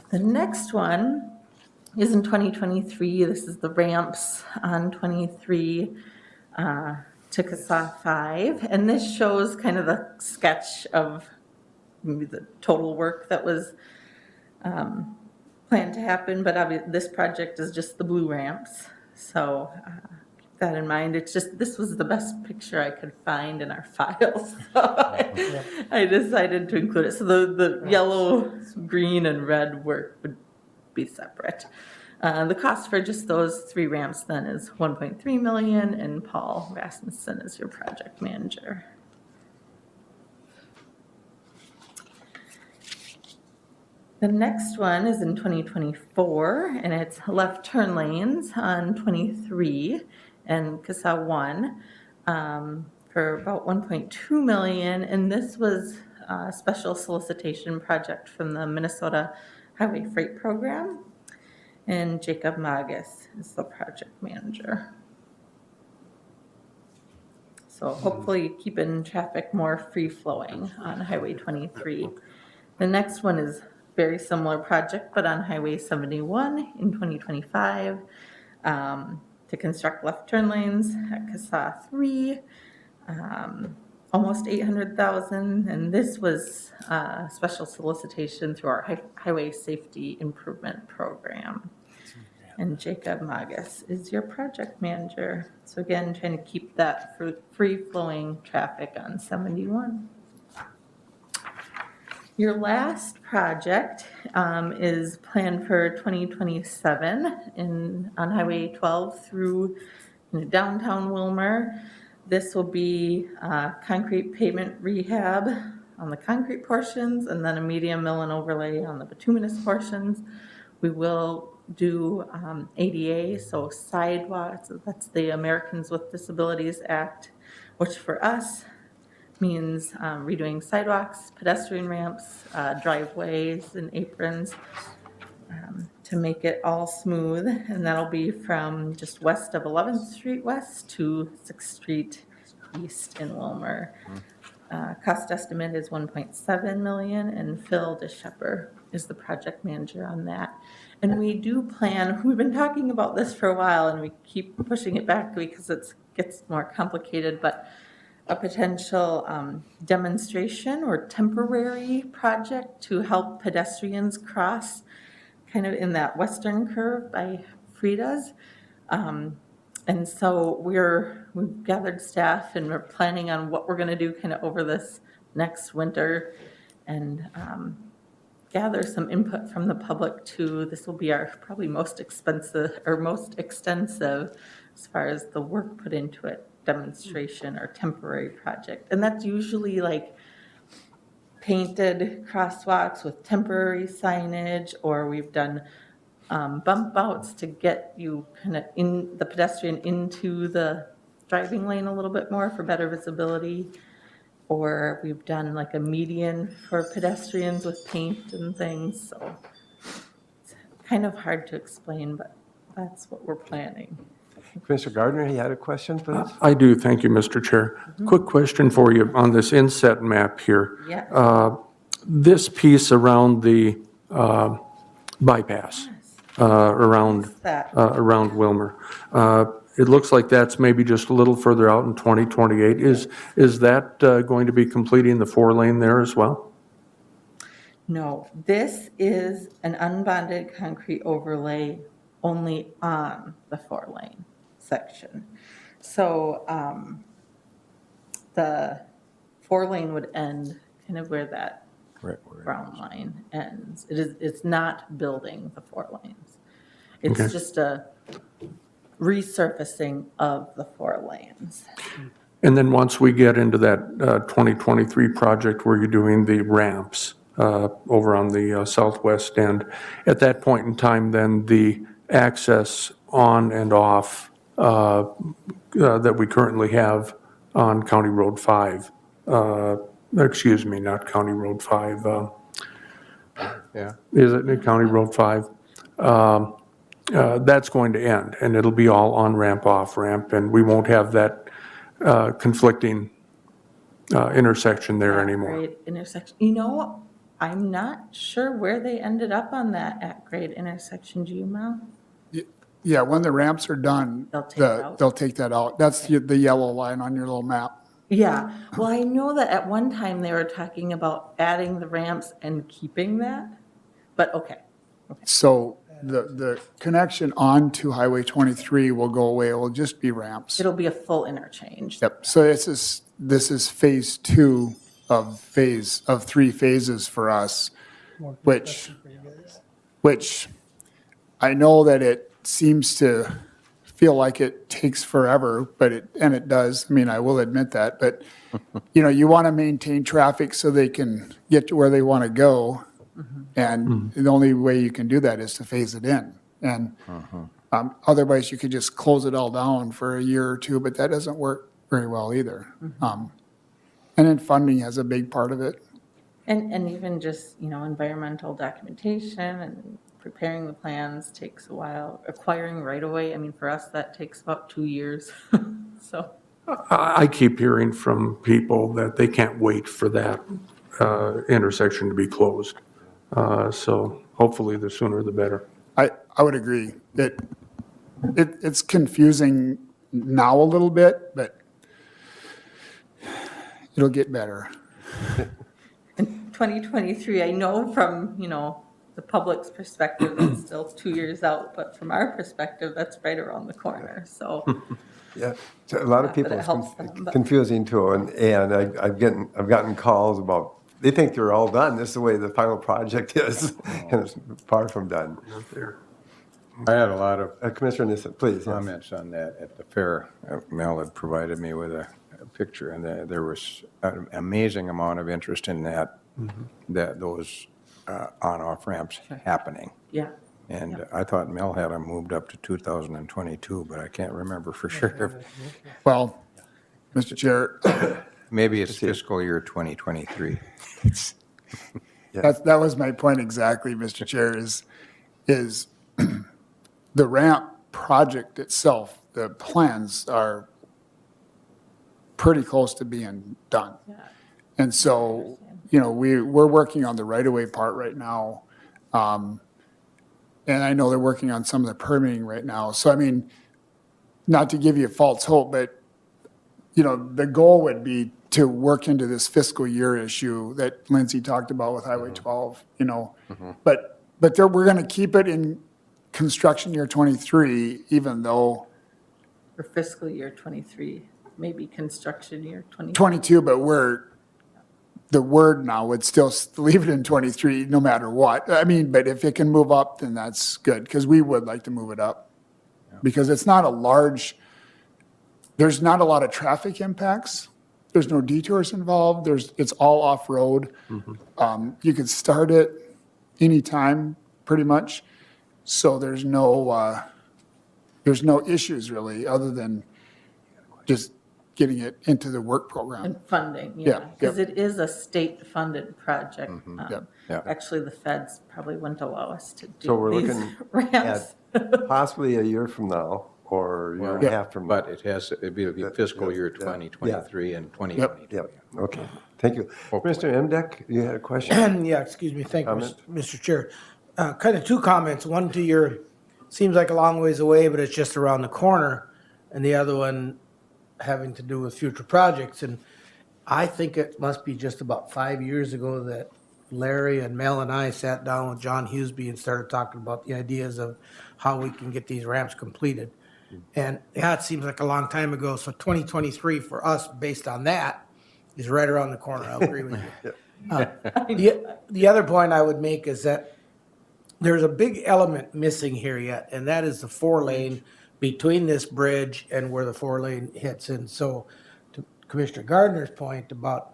J: The next one is in 2023. This is the ramps on 23 to CASA 5. And this shows kind of the sketch of maybe the total work that was planned to happen, but this project is just the blue ramps. So keep that in mind. It's just, this was the best picture I could find in our files. So I decided to include it. So the yellow, green, and red work would be separate. The cost for just those 3 ramps then is $1.3 million, and Paul Rasmussen is your project manager. The next one is in 2024, and it's left turn lanes on 23 and CASA 1 for about $1.2 million. And this was a special solicitation project from the Minnesota Highway Freight Program. And Jacob Magus is the project manager. So hopefully keeping traffic more free flowing on Highway 23. The next one is very similar project, but on Highway 71 in 2025 to construct left turn lanes at CASA 3, almost $800,000, and this was special solicitation through our Highway Safety Improvement Program. And Jacob Magus is your project manager. So again, trying to keep that free-flowing traffic on 71. Your last project is planned for 2027 on Highway 12 through downtown Willmar. This will be concrete pavement rehab on the concrete portions, and then a medium mill and overlay on the bituminous portions. We will do ADA, so sidewalks. That's the Americans with Disabilities Act, which for us means redoing sidewalks, pedestrian ramps, driveways, and aprons to make it all smooth. And that'll be from just west of 11th Street West to 6th Street East in Willmar. Cost estimate is $1.7 million, and Phil DeShepper is the project manager on that. And we do plan, we've been talking about this for a while, and we keep pushing it back because it gets more complicated, but a potential demonstration or temporary project to help pedestrians cross kind of in that western curve by Frida's. And so we've gathered staff and we're planning on what we're gonna do kind of over this next winter and gather some input from the public too. This will be our probably most expensive or most extensive as far as the work put into it, demonstration or temporary project. And that's usually like painted crosswalks with temporary signage, or we've done bump outs to get you kind of in the pedestrian into the driving lane a little bit more for better visibility. Or we've done like a median for pedestrians with paint and things. So it's kind of hard to explain, but that's what we're planning.
A: Commissioner Gardner, you had a question, please?
K: I do, thank you, Mr. Chair. Quick question for you on this inset map here.
J: Yeah.
K: This piece around the bypass, around
J: That.
K: around Wilmer. It looks like that's maybe just a little further out in 2028. Is that going to be completing the 4-lane there as well?
J: No, this is an unbonded concrete overlay only on the 4-lane section. So the 4-lane would end kind of where that brown line ends. It's not building the 4 lanes. It's
K: Okay.
J: just a resurfacing of the 4 lanes.
K: And then once we get into that 2023 project where you're doing the ramps over on the southwest end, at that point in time, then the access on and off that we currently have on County Road 5, excuse me, not County Road 5.
B: Yeah.
K: Is it County Road 5? That's going to end, and it'll be all on-ramp, off-ramp, and we won't have that conflicting intersection there anymore.
J: At-grade intersection. You know, I'm not sure where they ended up on that at-grade intersection. Do you, Mel?
I: Yeah, when the ramps are done,
J: They'll take it out?
I: they'll take that out. That's the yellow line on your little map.
J: Yeah, well, I know that at one time they were talking about adding the ramps and keeping that, but okay.
I: So the connection onto Highway 23 will go away. It will just be ramps.
J: It'll be a full interchange.
I: Yep. So this is phase 2 of 3 phases for us, which I know that it seems to feel like it takes forever, but it does. I mean, I will admit that, but you want to maintain traffic so they can get to where they want to go. And the only way you can do that is to phase it in. And otherwise you could just close it all down for a year or two, but that doesn't work very well either. And then funding has a big part of it.
J: And even just, environmental documentation and preparing the plans takes a while. Acquiring right away, I mean, for us, that takes about 2 years. So.
K: I keep hearing from people that they can't wait for that intersection to be closed. So hopefully the sooner the better.
I: I would agree that it's confusing now a little bit, but it'll get better.
J: In 2023, I know from, the public's perspective, it's still 2 years out, but from our perspective, that's right around the corner, so.
A: Yeah, so a lot of
J: Not that
A: people,
J: it
A: it's
J: helps them, but-
A: confusing too, and I've gotten calls about, they think they're all done, this is the way the final project is, and it's far from done.
B: I had a lot of
A: Commissioner Nissen, please. Yes.
B: comments on that at the fair. Mel had provided me with a picture, and there was an amazing amount of interest in that, that those on-off ramps happening.
J: Yeah.
B: And I thought Mel had them moved up to 2022, but I can't remember for sure.
I: Well, Mr. Chair,
B: Maybe it's fiscal year 2023.
I: that was my point exactly, Mr. Chair, is the ramp project itself, the plans are pretty close to being done.
J: Yeah.
I: And so, we're working on the right-of-way part right now. And I know they're working on some of the permitting right now. So, I mean, not to give you false hope, but, the goal would be to work into this fiscal year issue that Lindsay talked about with Highway 12, But we're going to keep it in construction year 23, even though
J: For fiscal year 23, maybe construction year 22.
I: 22, but the word now would still leave it in 23 no matter what. I mean, but if it can move up, then that's good, because we would like to move it up. Because it's not there's not a lot of traffic impacts. There's no detours involved. It's all off-road. You could start it anytime, pretty much. So there's no issues really, other than just getting it into the work program.
J: And funding,
I: Yeah,
J: because
I: yep.
J: it is a state-funded project.
I: Yep.
B: Yeah.
J: Actually, the feds probably wouldn't allow us to
A: So we're
J: do these
A: looking
J: ramps.
A: at possibly a year from now or a year and a half from now.
B: But it'd be fiscal year 2023 and 2022.
A: Yep, okay, thank you. Mr. Emdek, you had a question?
D: Yeah, excuse me, thank you,
A: Comment?
D: Mr. Chair. Kind of two comments, one to your, seems like a long ways away, but it's just around the corner, and the other one having to do with future projects. And I think it must be just about 5 years ago that Larry and Mel and I sat down with John Hughesby and started talking about the ideas of how we can get these ramps completed. And yeah, it seems like a long time ago, so 2023 for us, based on that, is right around the corner, I'll agree with you. The other point I would make is that there's a big element missing here yet, and that is the 4-lane between this bridge and where the 4-lane hits in. So to Commissioner Gardner's point about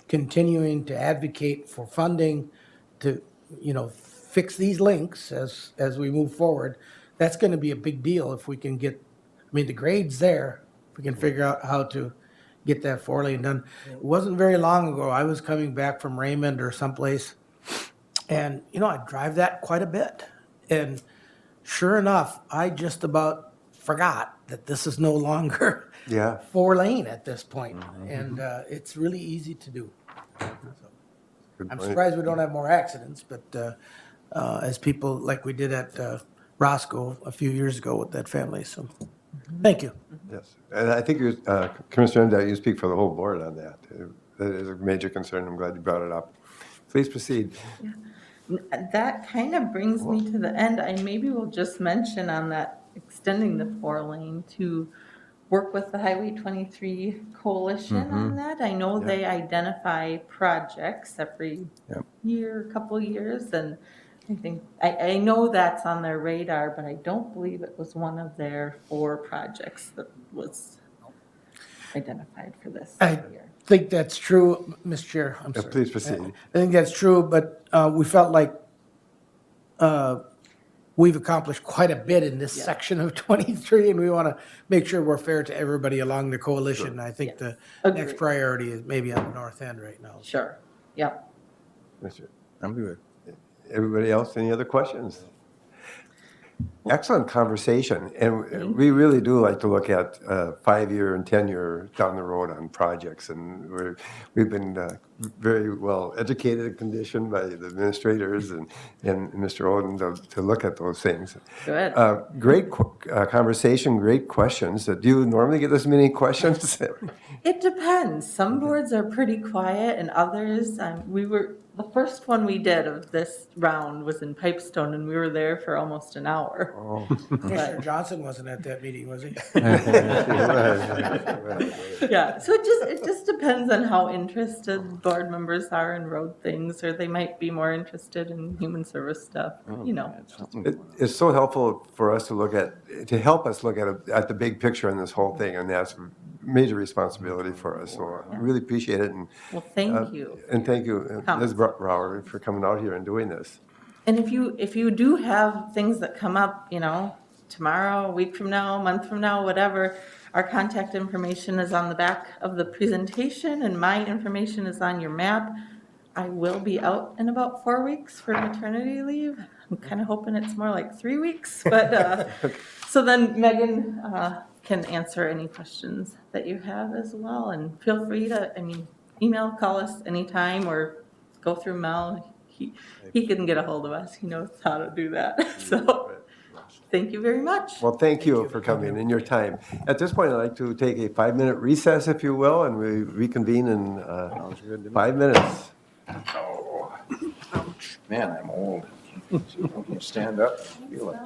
D: continuing to advocate for funding to, fix these links as we move forward, that's going to be a big deal if we can get, the grade's there, if we can figure out how to get that 4-lane done. It wasn't very long ago, I was coming back from Raymond or someplace, and, I drive that quite a bit. And sure enough, I just about forgot that this is no longer
A: Yeah.
D: 4-lane at this point. And it's really easy to do.
A: Good
D: I'm
A: point.
D: surprised we don't have more accidents, but as people, like we did at Roscoe a few years ago with that family, so, thank you.
A: Yes, and I think Commissioner Emdek, you speak for the whole board on that. That is a major concern, I'm glad you brought it up. Please proceed.
J: That kind of brings me to the end. I maybe will just mention on that, extending the 4-lane to work with the Highway 23 Coalition on that. I know they identify projects every year, couple years, and I think, I know that's on their radar, but I don't believe it was one of their 4 projects that was identified for this year.
D: I think that's true, Mr. Chair, I'm sorry.
A: Please proceed.
D: I think that's true, but we felt like we've accomplished quite a bit in this section of 23, and we want to make sure we're fair to everybody along the coalition. I think the next
J: Agreed.
D: priority is maybe on the north end right now.
J: Sure, yep.
B: I'm good.
A: Everybody else, any other questions? Excellent conversation, and we really do like to look at 5-year and 10-year down the road on projects, and we've been very well educated and conditioned by the administrators and Mr. Oden to look at those things.
J: Good.
A: Great conversation, great questions. Do you normally get this many questions?
J: It depends. Some boards are pretty quiet and others, the first one we did of this round was in Pipestone and we were there for almost an hour.
A: Oh.
D: Commissioner Johnson wasn't at that meeting, was he?
J: Yeah, so it just depends on how interested board members are in road things, or they might be more interested in human service stuff,
A: It's so helpful for us to help us look at the big picture in this whole thing, and that's a major responsibility for us. So I really appreciate it. And
J: Well, thank you.
A: And thank you, Ms. Brower, for coming out here and doing this.
J: And if you do have things that come up, tomorrow, a week from now, a month from now, whatever, our contact information is on the back of the presentation and my information is on your map. I will be out in about 4 weeks for maternity leave. I'm kind of hoping it's more like 3 weeks, but, so then Megan can answer any questions that you have as well. And feel free to, email, call us anytime or go through Mel. He can get a hold of us. He knows how to do that, so. Thank you very much.
A: Well, thank you for coming in your time. At this point, I'd like to take a 5-minute recess, if you will, and we reconvene in 5 minutes.
B: Man, I'm old. Stand up, feel it.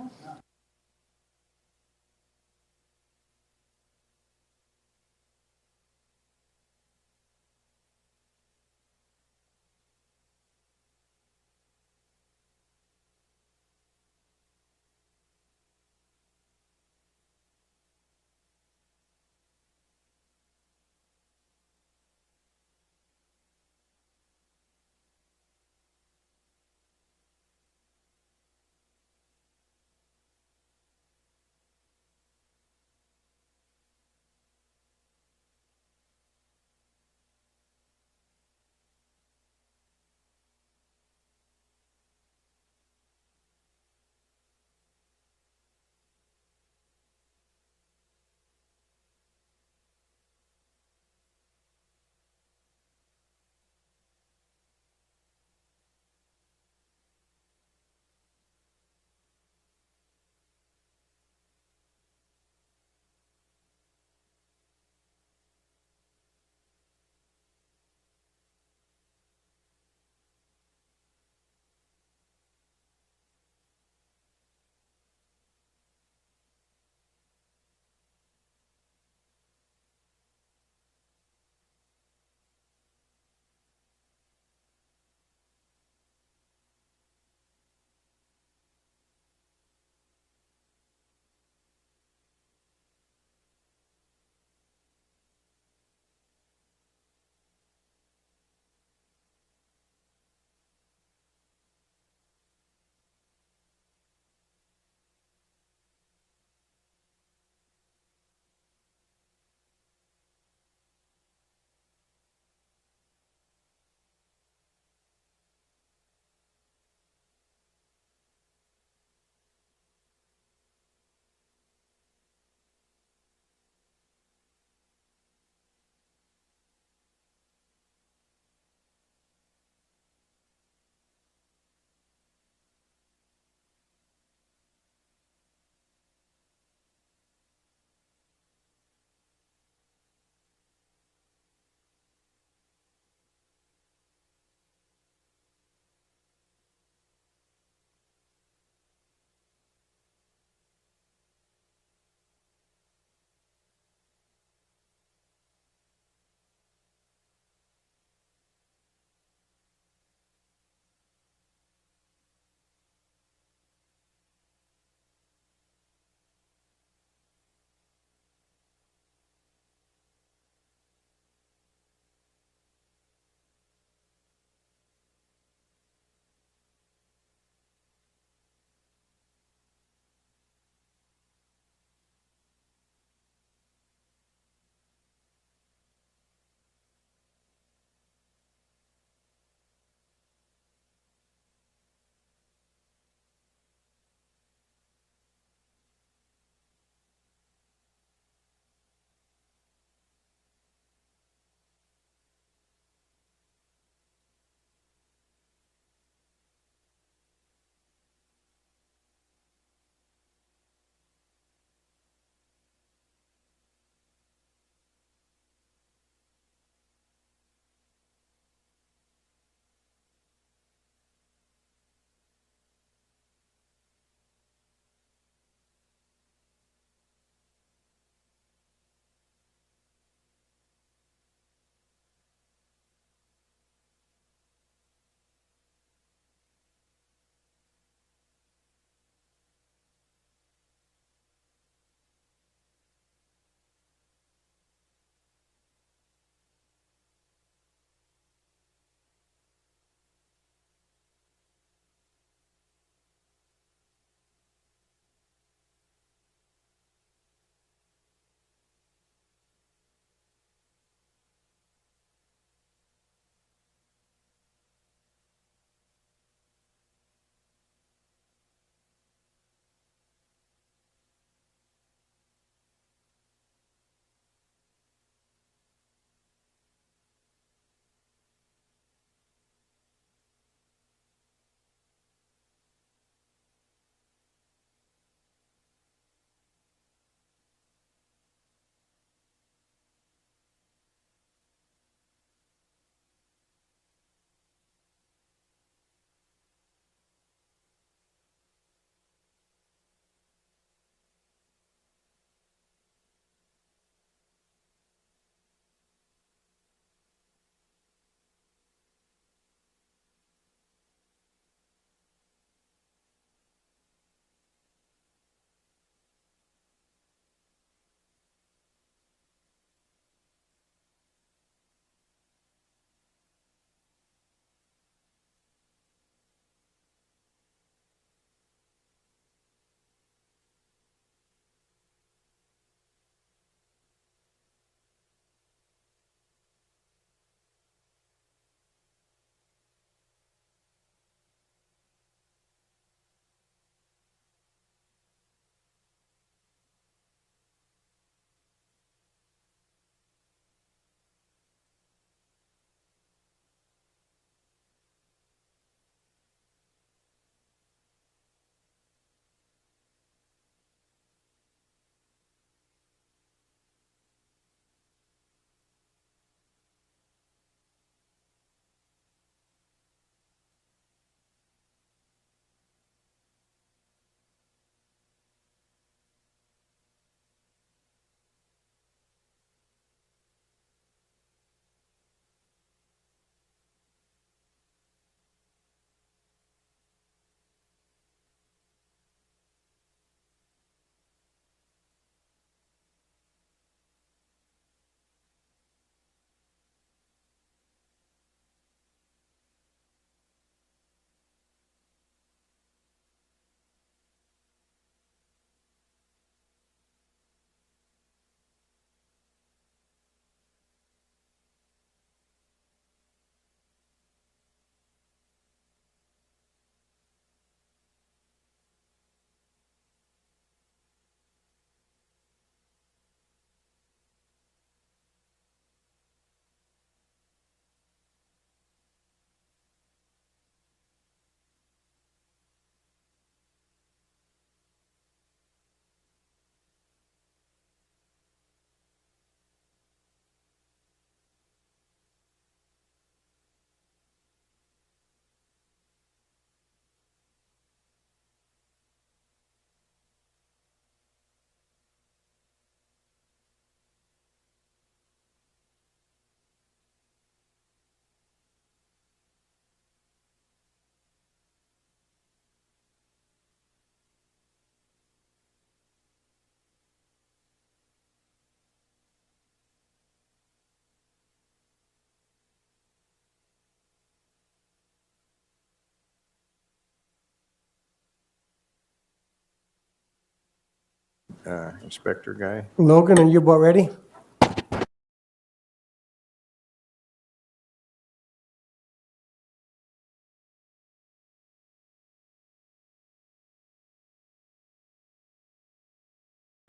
B: inspector guy.
C: Logan, are you about ready?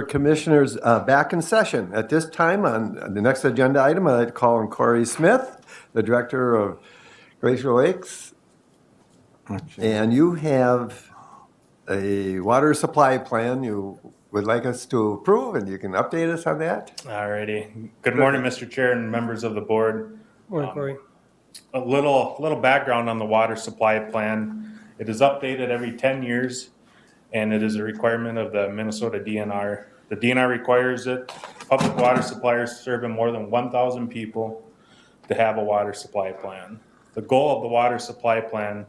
A: Commissioners back in session. At this time, on the next agenda item, I'd like to call on Corey Smith, the Director of Glacier Lakes. And you have a water supply plan you would like us to approve, and you can update us on that?
L: Alrighty. Good morning, Mr. Chair and members of the board.
C: Morning, Corey.
L: A little background on the water supply plan. It is updated every 10 years, and it is a requirement of the Minnesota DNR. The DNR requires it. Public water suppliers serving more than 1,000 people to have a water supply plan. The goal of the water supply plan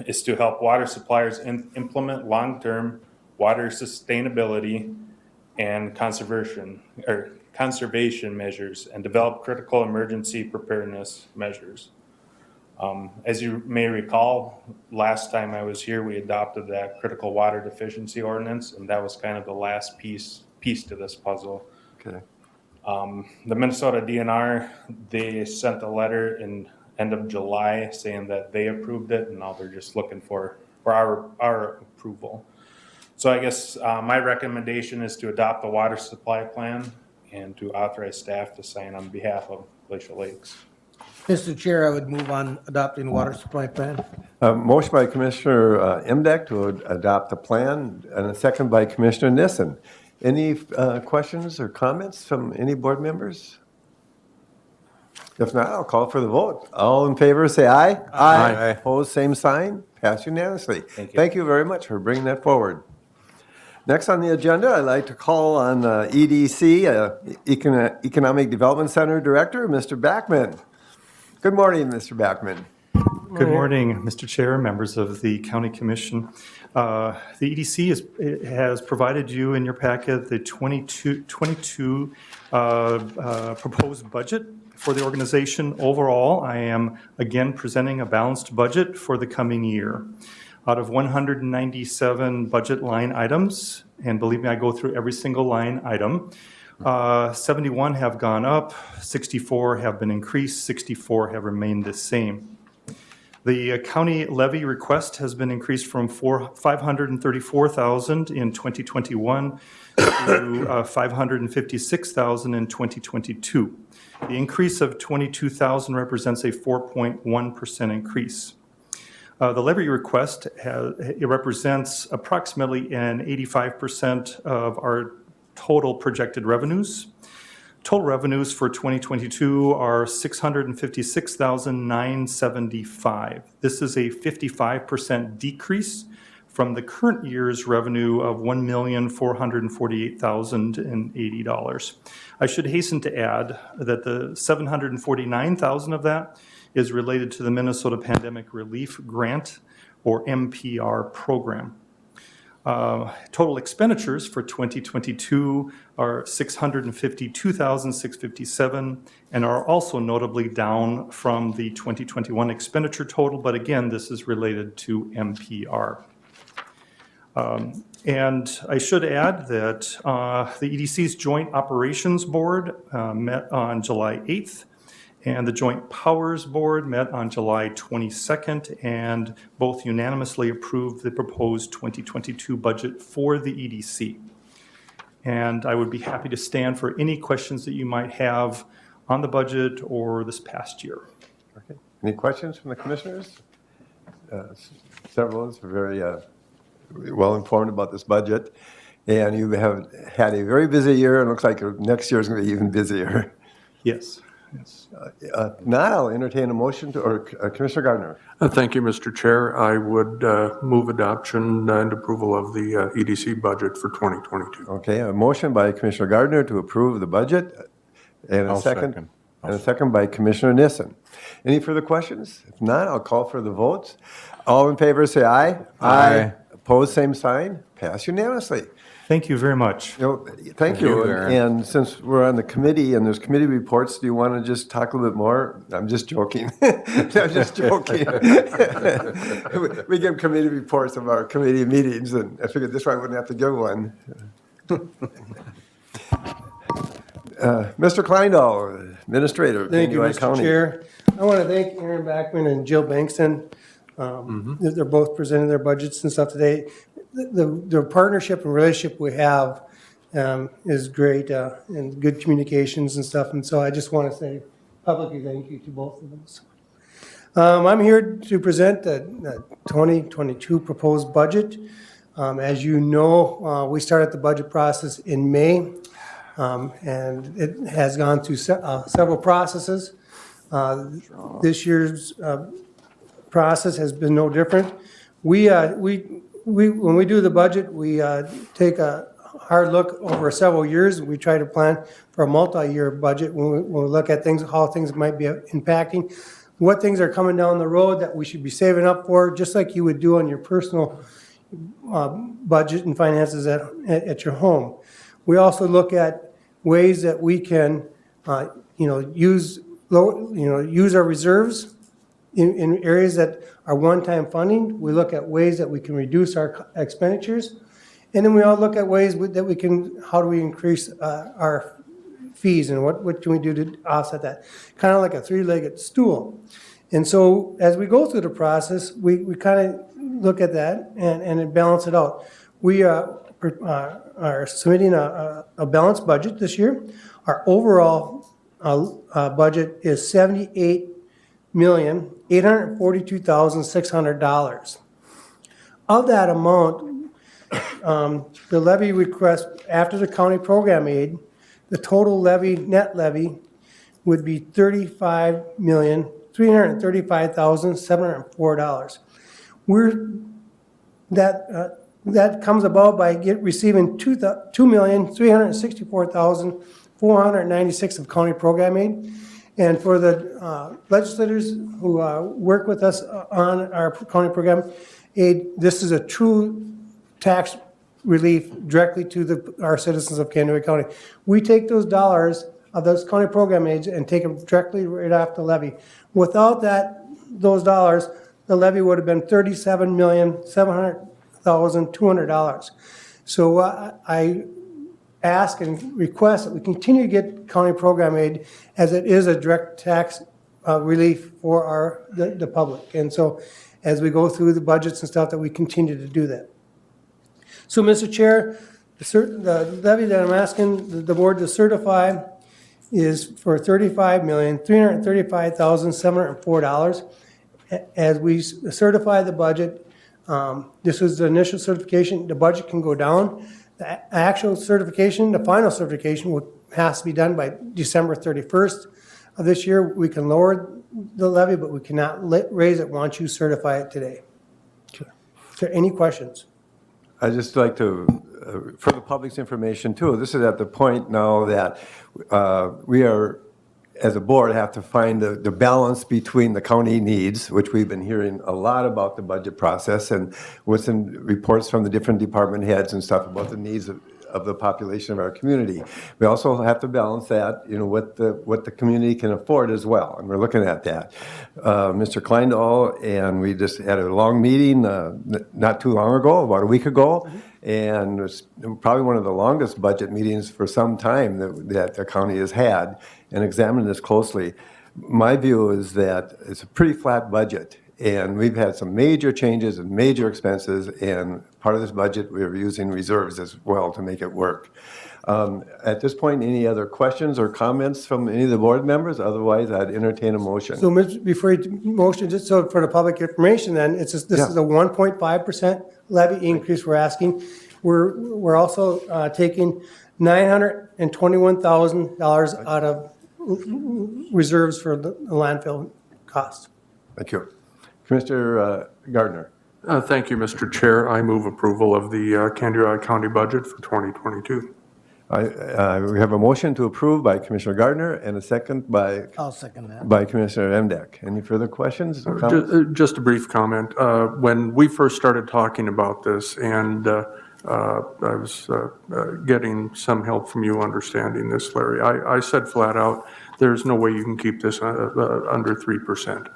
L: is to help water suppliers implement long-term water sustainability and conservation measures and develop critical emergency preparedness measures. As you may recall, last time I was here, we adopted that critical water deficiency ordinance, and that was kind of the last piece to this puzzle.
A: Okay.
L: The Minnesota DNR, they sent a letter in end of July saying that they approved it, and now they're just looking for our approval. So I guess my recommendation is to adopt the water supply plan and to authorize staff to sign on behalf of Glacier Lakes.
D: Mr. Chair, I would move on adopting the water supply plan.
A: Motion by Commissioner Emdek to adopt the plan, and a second by Commissioner Nissen. Any questions or comments from any board members? If not, I'll call for the vote. All in favor, say aye.
B: Aye.
A: Opposed, same sign. Passed unanimously.
H: Thank you.
A: Thank you very much for bringing that forward. Next on the agenda, I'd like to call on EDC, Economic Development Center Director, Mr. Backman. Good morning, Mr. Backman.
M: Good morning, Mr. Chair, members of the County Commission. The EDC has provided you in your packet the 22 proposed budget for the organization. Overall, I am again presenting a balanced budget for the coming year. Out of 197 budget line items, and believe me, I go through every single line item, 71 have gone up, 64 have been increased, 64 have remained the same. The county levy request has been increased from $534,000 in 2021 to $556,000 in 2022. The increase of $22,000 represents a 4.1% increase. The levy request it represents approximately an 85% of our total projected revenues. Total revenues for 2022 are $656,975. This is a 55% decrease from the current year's revenue of $1,448,080. I should hasten to add that the $749,000 of that is related to the Minnesota Pandemic Relief Grant, or MPR program. Total expenditures for 2022 are $652,657 and are also notably down from the 2021 expenditure total, but again, this is related to MPR. And I should add that the EDC's Joint Operations Board met on July 8th, and the Joint Powers Board met on July 22nd, and both unanimously approved the proposed 2022 budget for the EDC. And I would be happy to stand for any questions that you might have on the budget or this past year.
A: Okay. Any questions from the commissioners? Several of us are very well informed about this budget, and you have had a very busy year, and it looks like next year is going to be even busier.
M: Yes. Yes.
A: Now I'll entertain a motion to, or Commissioner Gardner.
K: Thank you, Mr. Chair. I would move adoption and approval of the EDC budget for 2022.
A: Okay, a motion by Commissioner Gardner to approve the budget, and a second by Commissioner Nissen. Any further questions? If not, I'll call for the votes. All in favor, say aye.
B: Aye.
A: Opposed, same sign. Pass unanimously.
M: Thank you very much.
A: Thank you.
B: Aaron.
A: And since we're on the committee and there's committee reports, do you want to just talk a little bit more? I'm just joking. I'm just joking. We give committee reports of our committee meetings, and I figured this one I wouldn't have to give one. Mr. Kleindahl, Administrator,
C: Thank you,
A: Canyon
C: Mr.
A: County.
C: Chair. I want to thank Aaron Backman and Jill Bankston. They're both presenting their budgets and stuff today. The partnership and relationship we have is great and good communications and stuff. And so I just want to say publicly thank you to both of those. I'm here to present the 2022 proposed budget. As you know, we started the budget process in May. And it has gone through several processes. This year's process has been no different. When we do the budget, we take a hard look over several years. We try to plan for a multi-year budget when we look at things, how things might be impacting, what things are coming down the road that we should be saving up for, just like you would do on your personal budget and finances at your home. We also look at ways that we can, use our reserves in areas that are one-time funding. We look at ways that we can reduce our expenditures, and then we all look at ways that we can, how do we increase our fees, and what can we do to offset that? Kind of like a three-legged stool. And so as we go through the process, we kind of look at that and balance it out. We are submitting a balanced budget this year. Our overall budget is $78,842,600. Of that amount, the levy request after the county program aid, the total net levy would be $35,335,704. That comes about by receiving $2,364,496 of county program aid. And for the legislators who work with us on our county program aid, this is a true tax relief directly to our citizens of Canada County. We take those dollars of those county program aids and take them directly right off the levy. Without those dollars, the levy would have been $37,700,200. So I ask and request that we continue to get county program aid, as it is a direct tax relief for the public. And so as we go through the budgets and stuff, that we continue to do that. So, Mr. Chair, the levy that I'm asking the board to certify is for $35,335,704. As we certify the budget, this is the initial certification. The budget can go down. The actual certification, the final certification, has to be done by December 31st of this year. We can lower the levy, but we cannot raise it once you certify it today. Is there any questions?
A: I'd just like to, for the public's information too, this is at the point now that we are, as a board, have to find the balance between the county needs, which we've been hearing a lot about the budget process, and with some reports from the different department heads and stuff about the needs of the population of our community. We also have to balance that, what the community can afford as well, and we're looking at that. Mr. Kleindahl and we just had a long meeting not too long ago, about a week ago, and it was probably one of the longest budget meetings for some time that the county has had, and examined this closely. My view is that it's a pretty flat budget, and we've had some major changes and major expenses, and part of this budget, we're using reserves as well to make it work. At this point, any other questions or comments from any of the board members? Otherwise, I'd entertain a motion.
C: So, before you motion, just so for the public information, then this is a 1.5% levy increase we're asking. We're also taking $921,000 out of reserves for the landfill costs.
A: Thank you. Commissioner Gardner.
K: Thank you, Mr. Chair. I move approval of the Canada County budget for 2022.
A: We have a motion to approve by Commissioner Gardner and a second by
D: I'll second that.
A: by Commissioner Emdek. Any further questions or comments?
K: Just a brief comment. When we first started talking about this, and I was getting some help from you understanding this, Larry, I said flat out, there's no way you can keep this under 3%.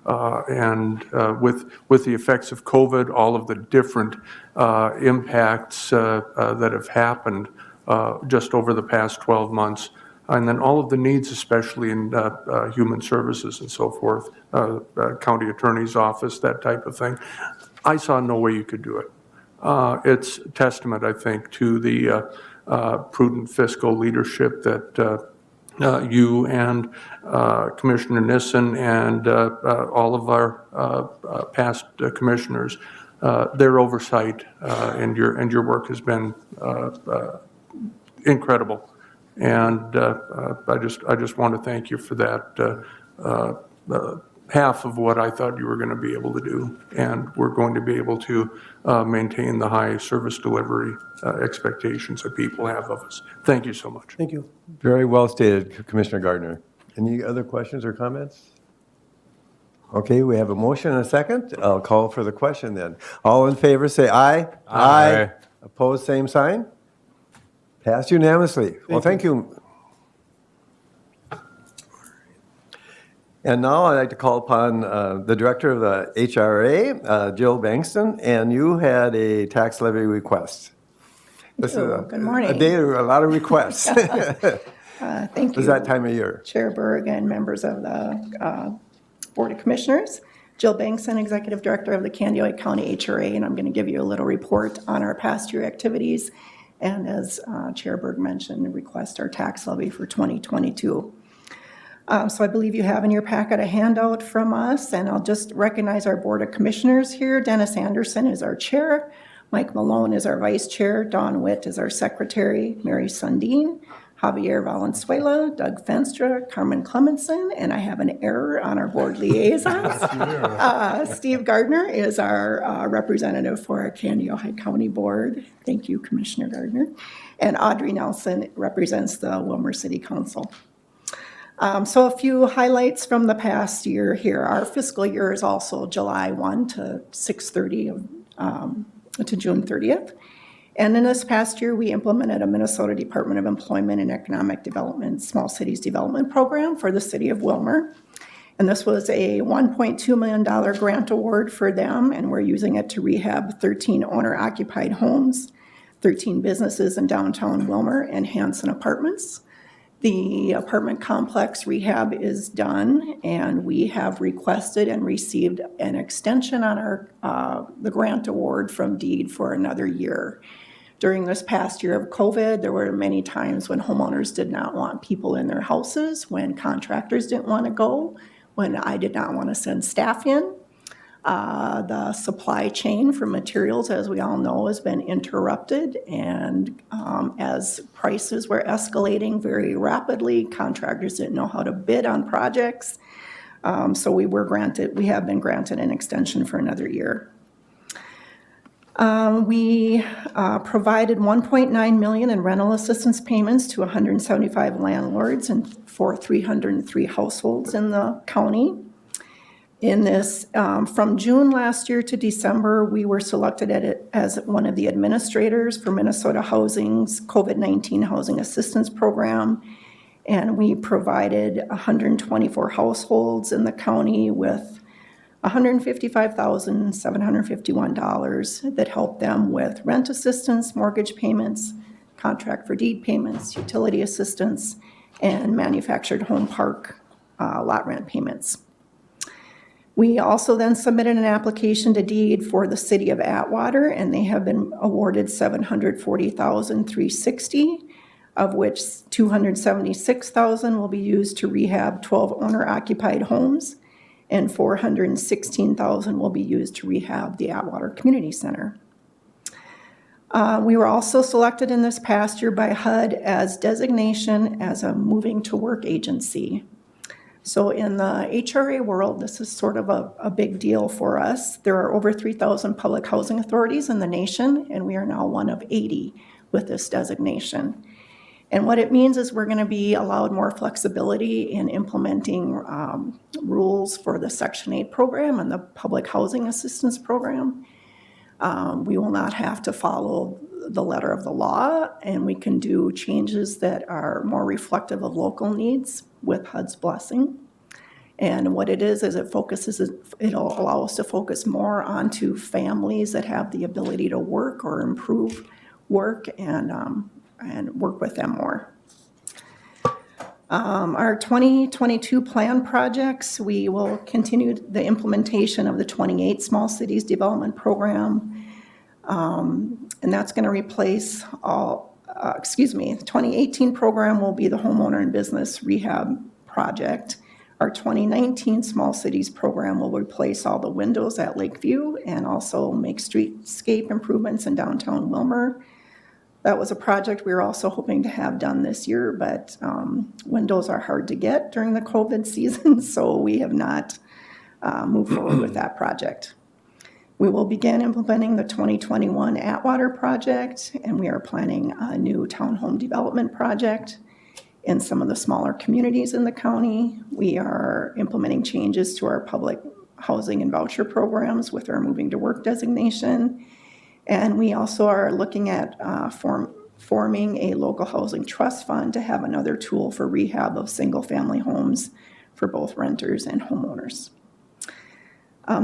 K: And with the effects of COVID, all of the different impacts that have happened just over the past 12 months, and then all of the needs, especially in human services and so forth, county attorney's office, that type of thing. I saw no way you could do it. It's testament, I think, to the prudent fiscal leadership that you and Commissioner Nissen and all of our past commissioners, their oversight and your work has been incredible. And I just want to thank you for that. Half of what I thought you were going to be able to do, and we're going to be able to maintain the high service delivery expectations that people have of us. Thank you so much.
C: Thank you.
A: Very well stated, Commissioner Gardner. Any other questions or comments? Okay, we have a motion and a second. I'll call for the question then. All in favor, say aye. Aye. Opposed, same sign. Passed unanimously. Well, thank you. And now I'd like to call upon the director of the HRA, Jill Bankston, and you had a tax levy request. This is
N: Good morning.
A: A day of a lot of requests.
N: Thank you.
A: It's that time of year.
N: Chair Berg and members of the Board of Commissioners. Jill Bankston, Executive Director of the Candioi County HRA, and I'm going to give you a little report on our past year activities. And as Chair Berg mentioned, request our tax levy for 2022. So I believe you have in your packet a handout from us, and I'll just recognize our Board of Commissioners here. Dennis Anderson is our chair. Mike Malone is our vice chair. Dawn Witt is our secretary. Mary Sundin, Javier Valenzuela, Doug Fenstra, Carmen Clemenson, and I have an error on our board liaisons. Steve Gardner is our representative for our Candioi County Board. Thank you, Commissioner Gardner. And Audrey Nelson represents the Wilmer City Council. So a few highlights from the past year here. Our fiscal year is also July 1 to 6/30 to June 30th. And in this past year, we implemented a Minnesota Department of Employment and Economic Development Small Cities Development Program for the city of Wilmer. And this was a $1.2 million grant award for them, and we're using it to rehab 13 owner-occupied homes, 13 businesses in downtown Wilmer, and Hanson Apartments. The apartment complex rehab is done, and we have requested and received an extension on our the grant award from DEED for another year. During this past year of COVID, there were many times when homeowners did not want people in their houses, when contractors didn't want to go, when I did not want to send staff in. The supply chain for materials, as we all know, has been interrupted, and as prices were escalating very rapidly, contractors didn't know how to bid on projects. So we have been granted an extension for another year. We provided $1.9 million in rental assistance payments to 175 landlords and for 303 households in the county. In this, from June last year to December, we were selected as one of the administrators for Minnesota Housing's COVID-19 Housing Assistance Program, and we provided 124 households in the county with $155,751 that helped them with rent assistance, mortgage payments, contract for deed payments, utility assistance, and manufactured home park lot rent payments. We also then submitted an application to DEED for the city of Atwater, and they have been awarded $740,360, of which $276,000 will be used to rehab 12 owner-occupied homes, and $416,000 will be used to rehab the Atwater Community Center. We were also selected in this past year by HUD as designation as a moving to work agency. So in the HRA world, this is sort of a big deal for us. There are over 3,000 public housing authorities in the nation, and we are now one of 80 with this designation. And what it means is we're going to be allowed more flexibility in implementing rules for the Section 8 program and the Public Housing Assistance Program. We will not have to follow the letter of the law, and we can do changes that are more reflective of local needs with HUD's blessing. And what it is it'll allow us to focus more onto families that have the ability to work or improve work and work with them more. Our 2022 plan projects, we will continue the implementation of the 28 Small Cities Development Program. And that's going to replace the 2018 program will be the homeowner and business rehab project. Our 2019 Small Cities program will replace all the windows at Lakeview and also make streetscape improvements in downtown Wilmer. That was a project we were also hoping to have done this year, but windows are hard to get during the COVID season, so we have not moved forward with that project. We will begin implementing the 2021 Atwater Project, and we are planning a new townhome development project in some of the smaller communities in the county. We are implementing changes to our public housing and voucher programs with our moving to work designation. And we also are looking at forming a local housing trust fund to have another tool for rehab of single family homes for both renters and homeowners.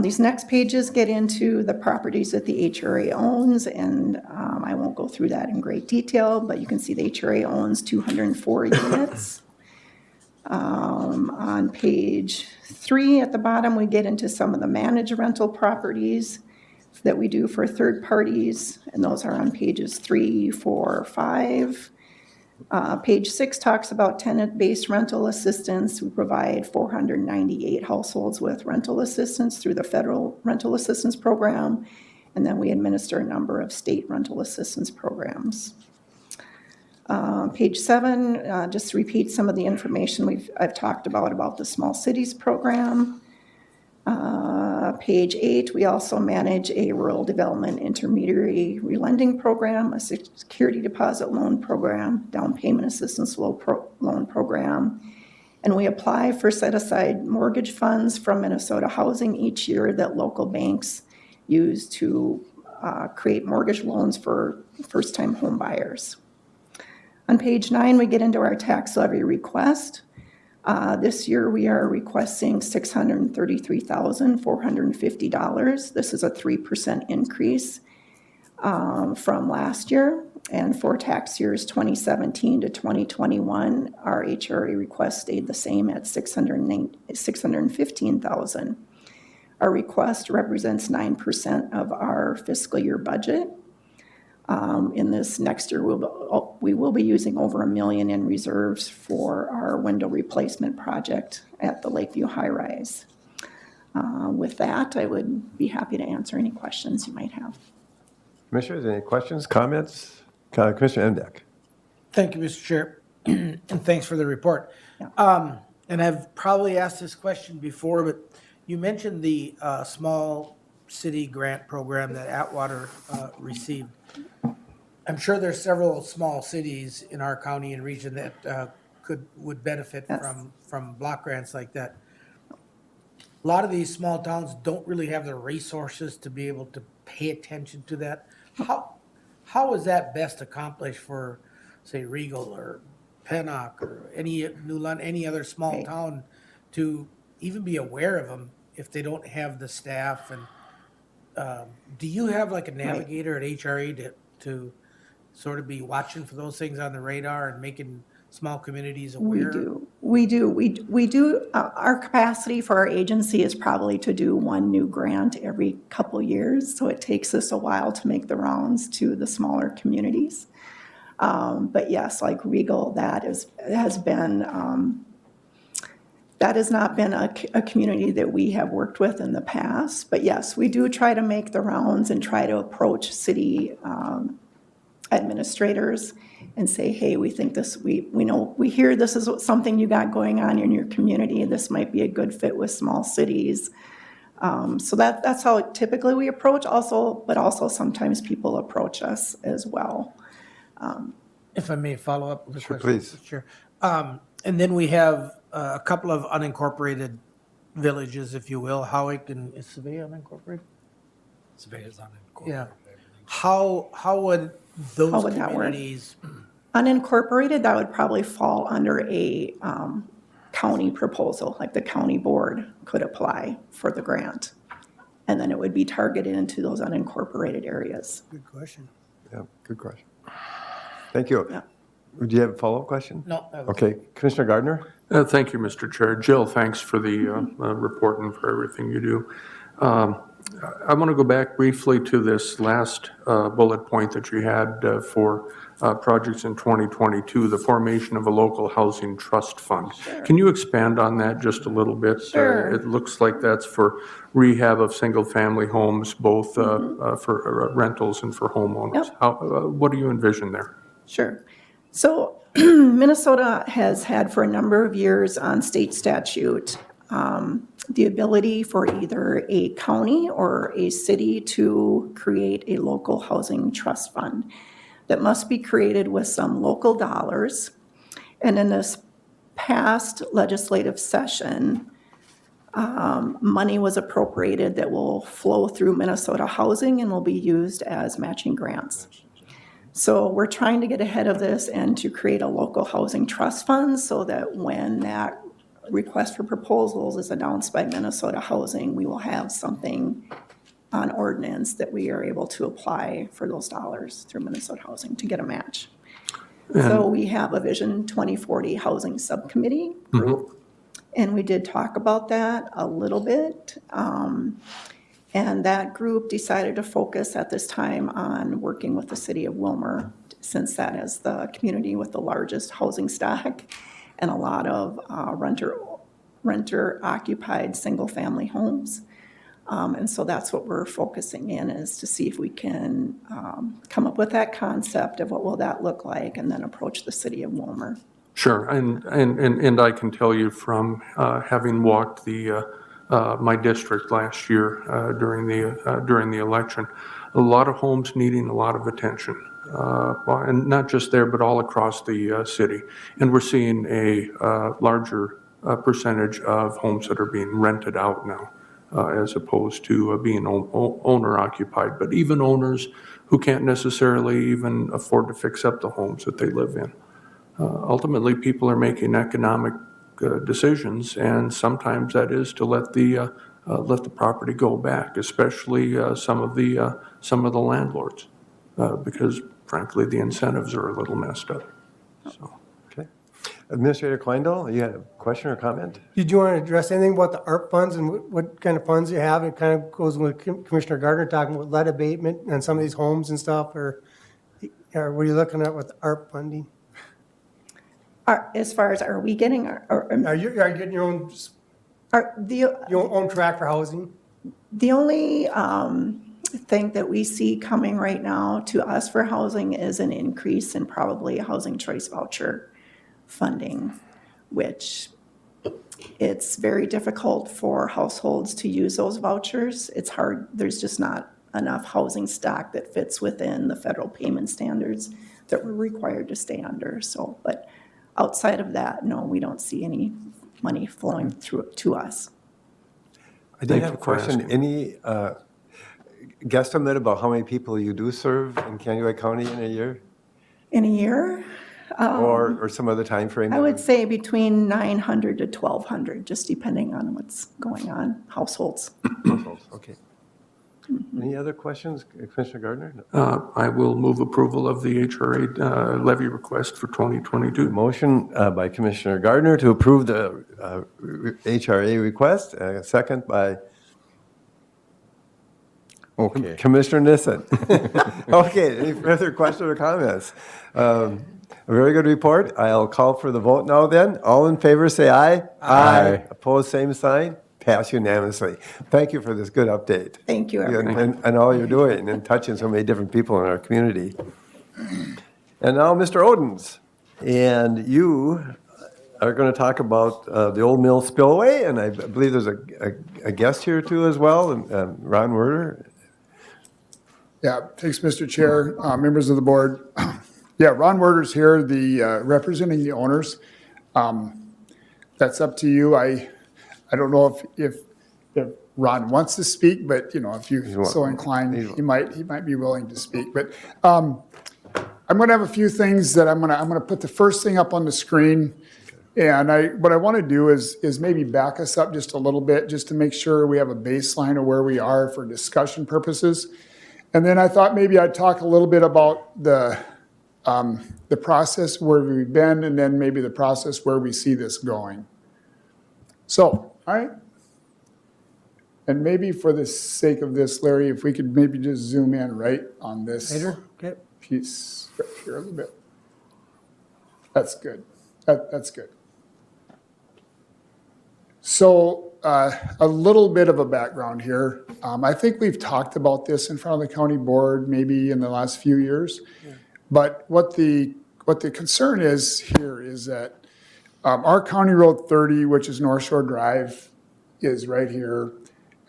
N: These next pages get into the properties that the HRA owns, and I won't go through that in great detail, but you can see the HRA owns 204 units. On page 3 at the bottom, we get into some of the managed rental properties that we do for third parties, and those are on pages 3, 4, 5. Page 6 talks about tenant-based rental assistance. We provide 498 households with rental assistance through the federal rental assistance program, and then we administer a number of state rental assistance programs. Page 7 just repeats some of the information I've talked about the Small Cities program. Page 8, we also manage a rural development intermediary relending program, a security deposit loan program, down payment assistance loan program, and we apply for set-aside mortgage funds from Minnesota Housing each year that local banks use to create mortgage loans for first-time home buyers. On page 9, we get into our tax levy request. This year we are requesting $633,450. This is a 3% increase from last year. And for tax years 2017 to 2021, our HRA request stayed the same at $615,000. Our request represents 9% of our fiscal year budget. In this next year, we will be using over $1 million in reserves for our window replacement project at the Lakeview High Rise. With that, I would be happy to answer any questions you might have.
A: Commissioners, any questions, comments? Commissioner Edc.
D: Thank you, Mr. Chair, and thanks for the report. And I've probably asked this question before, but you mentioned the small city grant program that Atwater received. I'm sure there's several small cities in our county and region that would benefit from block grants like that. A lot of these small towns don't really have the resources to be able to pay attention to that. How is that best accomplished for, say, Regal or Pennock or any other small town to even be aware of them if they don't have the staff? And do you have like a navigator at HRA to sort of be watching for those things on the radar and making small communities aware?
N: We do. Our capacity for our agency is probably to do one new grant every couple years. So it takes us a while to make the rounds to the smaller communities. But yes, like Regal, that has not been a community that we have worked with in the past. But yes, we do try to make the rounds and try to approach city administrators and say, hey, we think this, we hear this is something you got going on in your community. This might be a good fit with small cities. So that's how typically we approach but also sometimes people approach us as well.
D: If I may follow up with a question.
A: Please.
D: Sure. And then we have a couple of unincorporated villages, if you will. Howick and is Survey unincorporated?
F: Survey is unincorporated.
D: Yeah. How would those communities?
N: Unincorporated, that would probably fall under a county proposal, like the county board could apply for the grant. And then it would be targeted into those unincorporated areas.
C: Good question.
A: Yeah, good question. Thank you.
N: Yeah.
A: Do you have a follow-up question?
D: No.
A: Okay, Commissioner Gardner?
K: Thank you, Mr. Chair. Jill, thanks for the report and for everything you do. I want to go back briefly to this last bullet point that you had for projects in 2022, the formation of a local housing trust fund. Can you expand on that just a little bit?
N: Sure.
K: It looks like that's for rehab of single-family homes, both for rentals and for homeowners.
N: Yep.
K: How, what do you envision there?
N: Sure. So Minnesota has had for a number of years on state statute the ability for either a county or a city to create a local housing trust fund that must be created with some local dollars. And in this past legislative session, money was appropriated that will flow through Minnesota Housing and will be used as matching grants. So we're trying to get ahead of this and to create a local housing trust fund so that when that request for proposals is announced by Minnesota Housing, we will have something on ordinance that we are able to apply for those dollars through Minnesota Housing to get a match. So we have a Vision 2040 Housing Subcommittee group, and we did talk about that a little bit. And that group decided to focus at this time on working with the city of Wilmer, since that is the community with the largest housing stock and a lot of renter-occupied single-family homes. And so that's what we're focusing in, is to see if we can come up with that concept of what will that look like, and then approach the city of Wilmer.
K: Sure, and I can tell you from having walked my district last year during the election, a lot of homes needing a lot of attention, and not just there, but all across the city. And we're seeing a larger percentage of homes that are being rented out now, as opposed to being owner occupied. But even owners who can't necessarily even afford to fix up the homes that they live in. Ultimately, people are making economic decisions, and sometimes that is to let the property go back, especially some of the landlords, because frankly the incentives are a little messed up. So.
A: Okay. Administrator Kleindl, you had a question or comment?
C: Did you want to address anything about the ARP funds and what kind of funds you have? It kind of goes with Commissioner Gardner talking about lead abatement and some of these homes and stuff, or were you looking at with ARP funding?
N: As far as, are we getting
C: Are you getting your own track for housing?
N: The only thing that we see coming right now to us for housing is an increase in probably housing choice voucher funding, which it's very difficult for households to use those vouchers. It's hard, there's just not enough housing stock that fits within the federal payment standards that we're required to stay under. So, but outside of that, no, we don't see any money flowing through to us.
A: I did have a question. Any guesstimate about how many people you do serve in Kansas County in a year?
N: In a year?
A: Or some other time frame?
N: I would say between 900 to 1,200, just depending on what's going on, households.
A: Okay. Any other questions, Commissioner Gardner? No.
K: I will move approval of the HRA levy request for 2022.
A: Motion by Commissioner Gardner to approve the HRA request. Second by Commissioner Nissen. Okay, any further questions or comments? A very good report. I'll call for the vote now then. All in favor say aye. Aye. Opposed, same sign. Pass unanimously. Thank you for this good update.
N: Thank you, everyone.
A: And all you're doing and touching so many different people in our community. And now, Mr. Odens, and you are going to talk about the old Mill Spillway, and I believe there's a guest here too as well, and Ron Werder.
I: Yeah, thanks, Mr. Chair, members of the board. Yeah, Ron Werder's here, representing the owners. That's up to you. I don't know if Ron wants to speak, but if you're so inclined, he might be willing to speak. But I'm going to have a few things that I'm going to put the first thing up on the screen And what I want to do is maybe back us up just a little bit, just to make sure we have a baseline of where we are for discussion purposes. And then I thought maybe I'd talk a little bit about the process where we've been, and then maybe the process where we see this going. So, all right. And maybe for the sake of this, Larry, if we could maybe just zoom in right on this
C: Later, okay.
I: piece right here a little bit. That's good. That's good. So a little bit of a background here. I think we've talked about this in front of the county board maybe in the last few years. Yeah. But what the concern is here is that our County Road 30, which is North Shore Drive, is right here.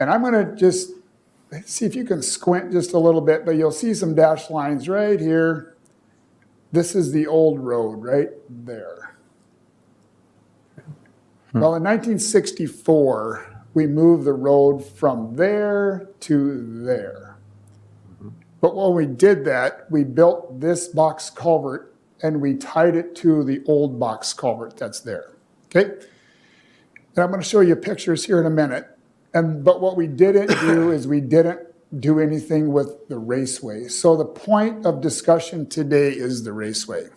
I: And I'm going to just see if you can squint just a little bit, but you'll see some dashed lines right here. This is the old road right there. Well, in 1964, we moved the road from there to there. But when we did that, we built this box culvert and we tied it to the old box culvert that's there. Okay? And I'm going to show you pictures here in a minute. But what we didn't do is we didn't do anything with the raceway. So the point of discussion today is the raceway.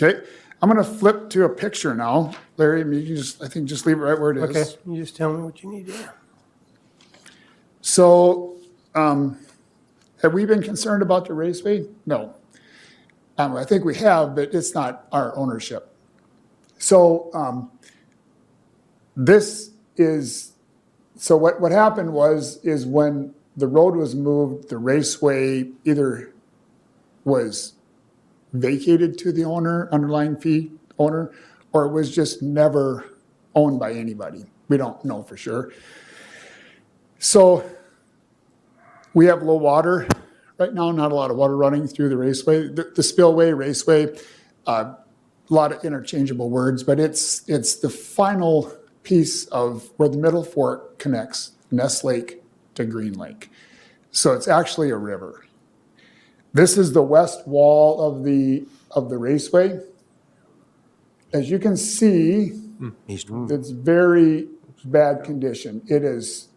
I: Okay? I'm going to flip to a picture now. Larry, you just leave it right where it is.
C: Okay, you just tell me what you need to do.
I: So, have we been concerned about the raceway? No. I think we have, but it's not our ownership. So, what happened is when the road was moved, the raceway either was vacated to the underlying fee owner, or it was just never owned by anybody. We don't know for sure. So we have low water right now, not a lot of water running through the raceway. The spillway, raceway, a lot of interchangeable words, but it's the final piece of where the Middle Fork connects Ness Lake to Green Lake. So it's actually a river. This is the west wall of the raceway. As you can see, it's very bad condition. It is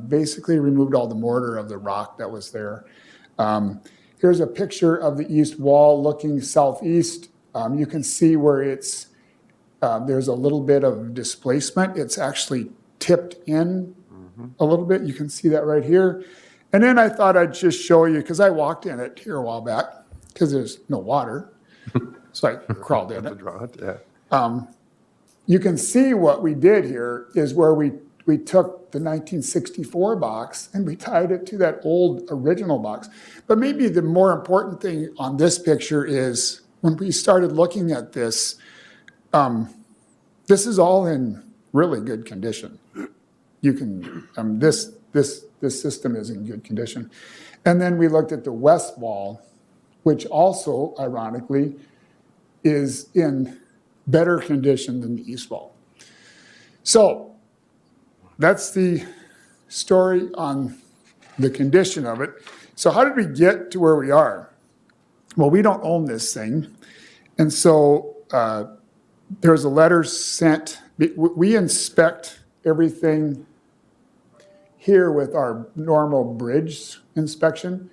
I: basically removed all the mortar of the rock that was there. Here's a picture of the east wall looking southeast. You can see where there's a little bit of displacement. It's actually tipped in a little bit. You can see that right here. And then I thought I'd just show you, because I walked in it here a while back, because there's no water. So I crawled in it. You can see what we did here is where we took the 1964 box and we tied it to that old original box. But maybe the more important thing on this picture is when we started looking at this, this is all in really good condition. You can, this system is in good condition. And then we looked at the west wall, which also, ironically, is in better condition than the east wall. So that's the story on the condition of it. So how did we get to where we are? Well, we don't own this thing. And so there's a letter sent. We inspect everything here with our normal bridge inspection.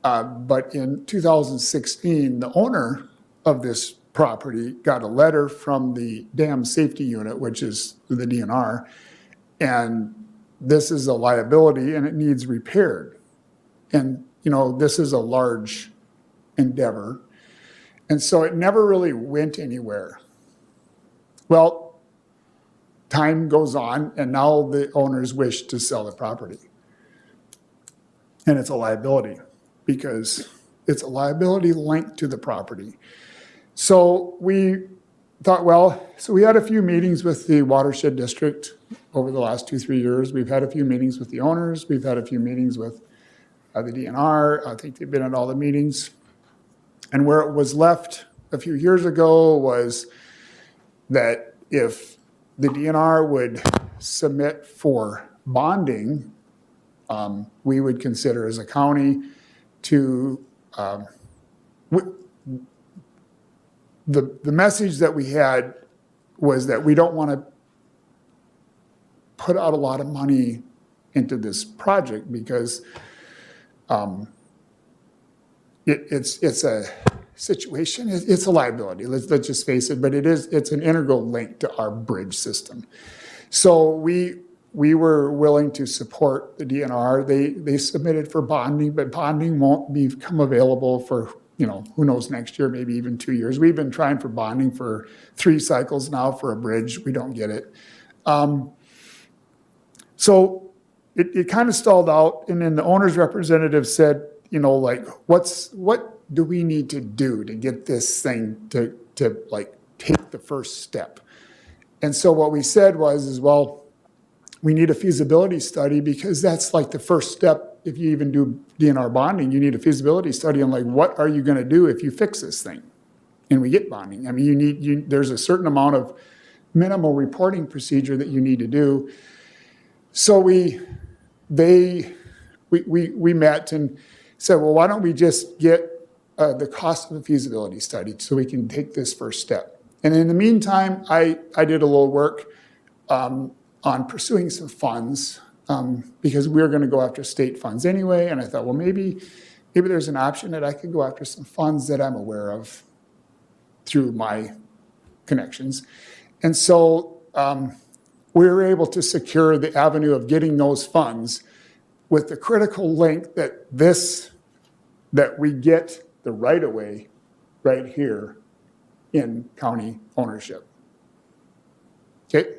I: But in 2016, the owner of this property got a letter from the Dam Safety Unit, which is the DNR, and this is a liability and it needs repaired. And, this is a large endeavor. And so it never really went anywhere. Well, time goes on, and now the owners wish to sell the property. And it's a liability, because it's a liability linked to the property. So we thought, so we had a few meetings with the watershed district over the last 2-3 years. We've had a few meetings with the owners. We've had a few meetings with the DNR. I think they've been at all the meetings. And where it was left a few years ago was that if the DNR would submit for bonding, we would consider as a county to, the message that we had was that we don't want to put out a lot of money into this project because it's a situation, it's a liability, let's just face it, but it's an integral link to our bridge system. So we were willing to support the DNR. They submitted for bonding, but bonding won't become available for, who knows, next year, maybe even 2 years. We've been trying for bonding for 3 cycles now for a bridge. We don't get it. So it kind of stalled out, and then the owner's representative said, what do we need to do to get this thing to take the first step? And so what we said was, well, we need a feasibility study because that's like the first step. If you even do DNR bonding, you need a feasibility study on what are you going to do if you fix this thing and we get bonding? I mean, there's a certain amount of minimal reporting procedure that you need to do. So we met and said, well, why don't we just get the cost of a feasibility study so we can take this first step. And in the meantime, I did a little work on pursuing some funds because we were going to go after state funds anyway. And I thought, well, maybe there's an option that I could go after some funds that I'm aware of through my connections. And so we were able to secure the avenue of getting those funds with the critical link that we get the right-of-way right here in county ownership. Okay,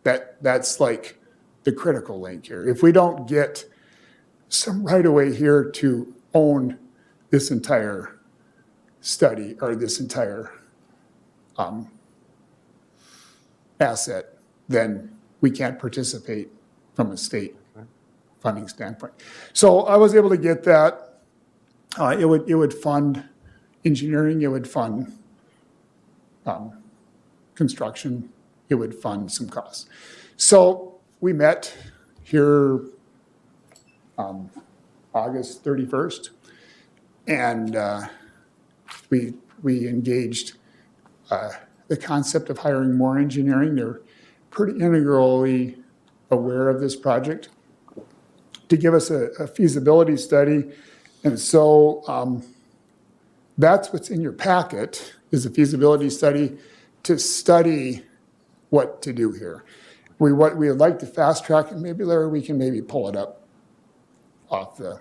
I: that's like the critical link here. If we don't get some right-of-way here to own this entire study or this entire asset, then we can't participate from a state funding standpoint. So I was able to get that. It would fund engineering, it would fund construction, it would fund some costs. So we met here August 31st, and we engaged the concept of hiring more engineering. They're pretty integrally aware of this project to give us a feasibility study. And so that's what's in your packet, is a feasibility study to study what to do here. We would like to fast track, and maybe, Larry, we can maybe pull it up off the.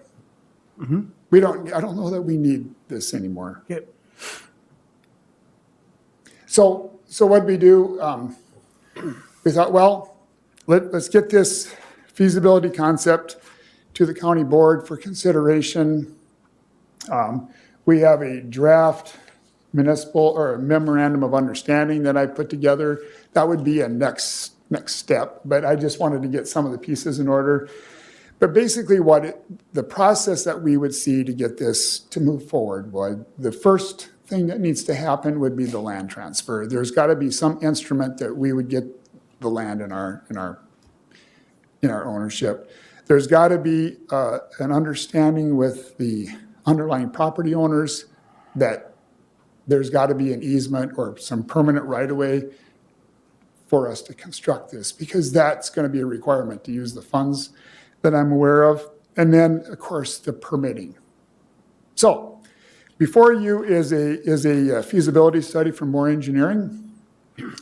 I: I don't know that we need this anymore.
D: Okay.
I: So what we do, we thought, well, let's get this feasibility concept to the county board for consideration. We have a draft municipal or a memorandum of understanding that I put together. That would be a next step, but I just wanted to get some of the pieces in order. But basically the process that we would see to get this to move forward was, the first thing that needs to happen would be the land transfer. There's got to be some instrument that we would get the land in our ownership. There's got to be an understanding with the underlying property owners that there's got to be an easement or some permanent right-of-way for us to construct this, because that's going to be a requirement to use the funds that I'm aware of. And then, of course, the permitting. So before you is a feasibility study from Moore Engineering.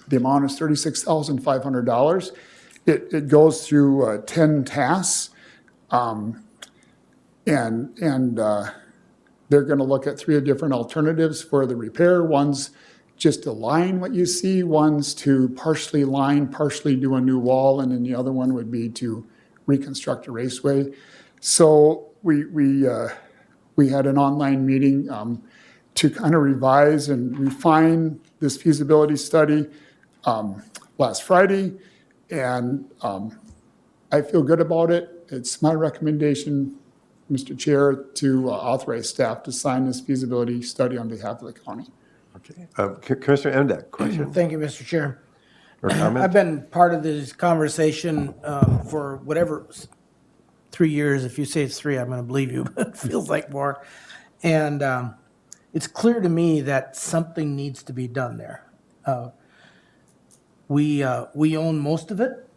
I: The amount is $36,500. It goes through 10 tasks, and they're going to look at 3 different alternatives for the repair. One's just to line what you see, one's to partially line, partially do a new wall, and then the other one would be to reconstruct a raceway. So we had an online meeting to kind of revise and refine this feasibility study last Friday, and I feel good about it. It's my recommendation, Mr. Chair, to authorize staff to sign this feasibility study on behalf of the county.
A: Okay. Commissioner Emdek, question
D: Thank you, Mr. Chair.
A: or comment?
D: I've been part of this conversation for whatever, 3 years. If you say it's 3, I'm going to believe you, but it feels like more. And it's clear to me that something needs to be done there. we own most of it.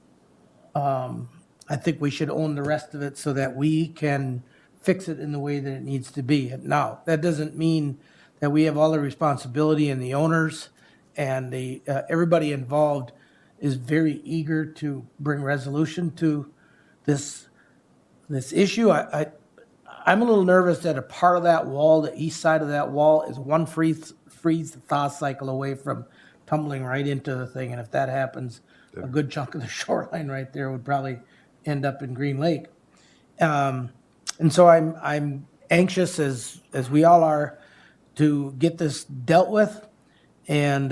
D: I think we should own the rest of it so that we can fix it in the way that it needs to be. Now, that doesn't mean that we have all the responsibility, and the owners and the everybody involved is very eager to bring resolution to this issue. I'm a little nervous that a part of that wall, the east side of that wall, is one freeze thaw cycle away from tumbling right into the thing. And if that happens, a good chunk of the shoreline right there would probably end up in Green Lake. And so I'm anxious, as we all are, to get this dealt with. And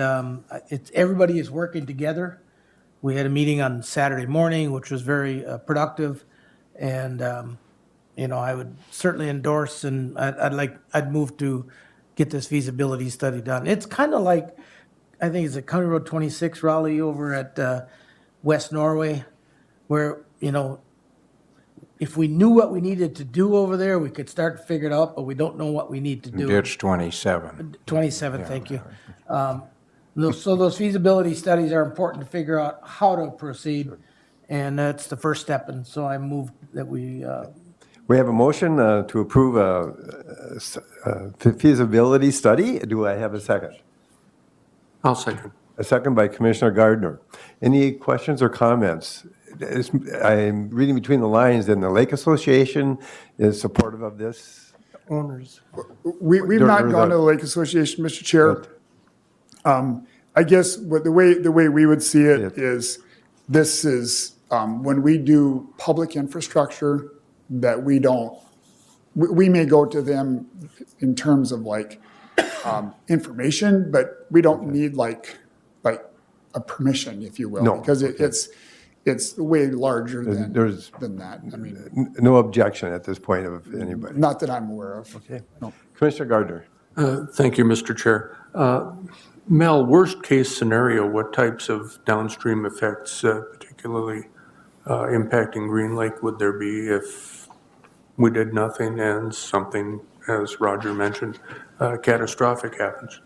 D: everybody is working together. We had a meeting on Saturday morning, which was very productive. And I would certainly endorse, and I'd move to get this feasibility study done. It's kind of like, I think it's a County Road 26, Raleigh, over at West Norway, where, if we knew what we needed to do over there, we could start to figure it out, but we don't know what we need to do.
B: Ditch 27.
D: 27, thank you. So those feasibility studies are important to figure out how to proceed, and that's the first step. And so I move that we...
A: We have a motion to approve a feasibility study. Do I have a second?
K: I'll second.
A: A second by Commissioner Gardner. Any questions or comments? I'm reading between the lines, and the Lake Association is supportive of this.
C: Owners.
I: We've not gone to the Lake Association, Mr. Chair. I guess the way we would see it is, this is when we do public infrastructure that we may go to them in terms of information, but we don't need like a permission, if you will.
A: No.
I: Because it's way larger than that. I mean,
A: No objection at this point of anybody.
I: not that I'm aware of.
A: Okay.
I: No.
A: Commissioner Gardner.
K: Thank you, Mr. Chair. Mel, worst case scenario, what types of downstream effects, particularly impacting Green Lake, would there be if we did nothing and something, as Roger mentioned, catastrophic happens?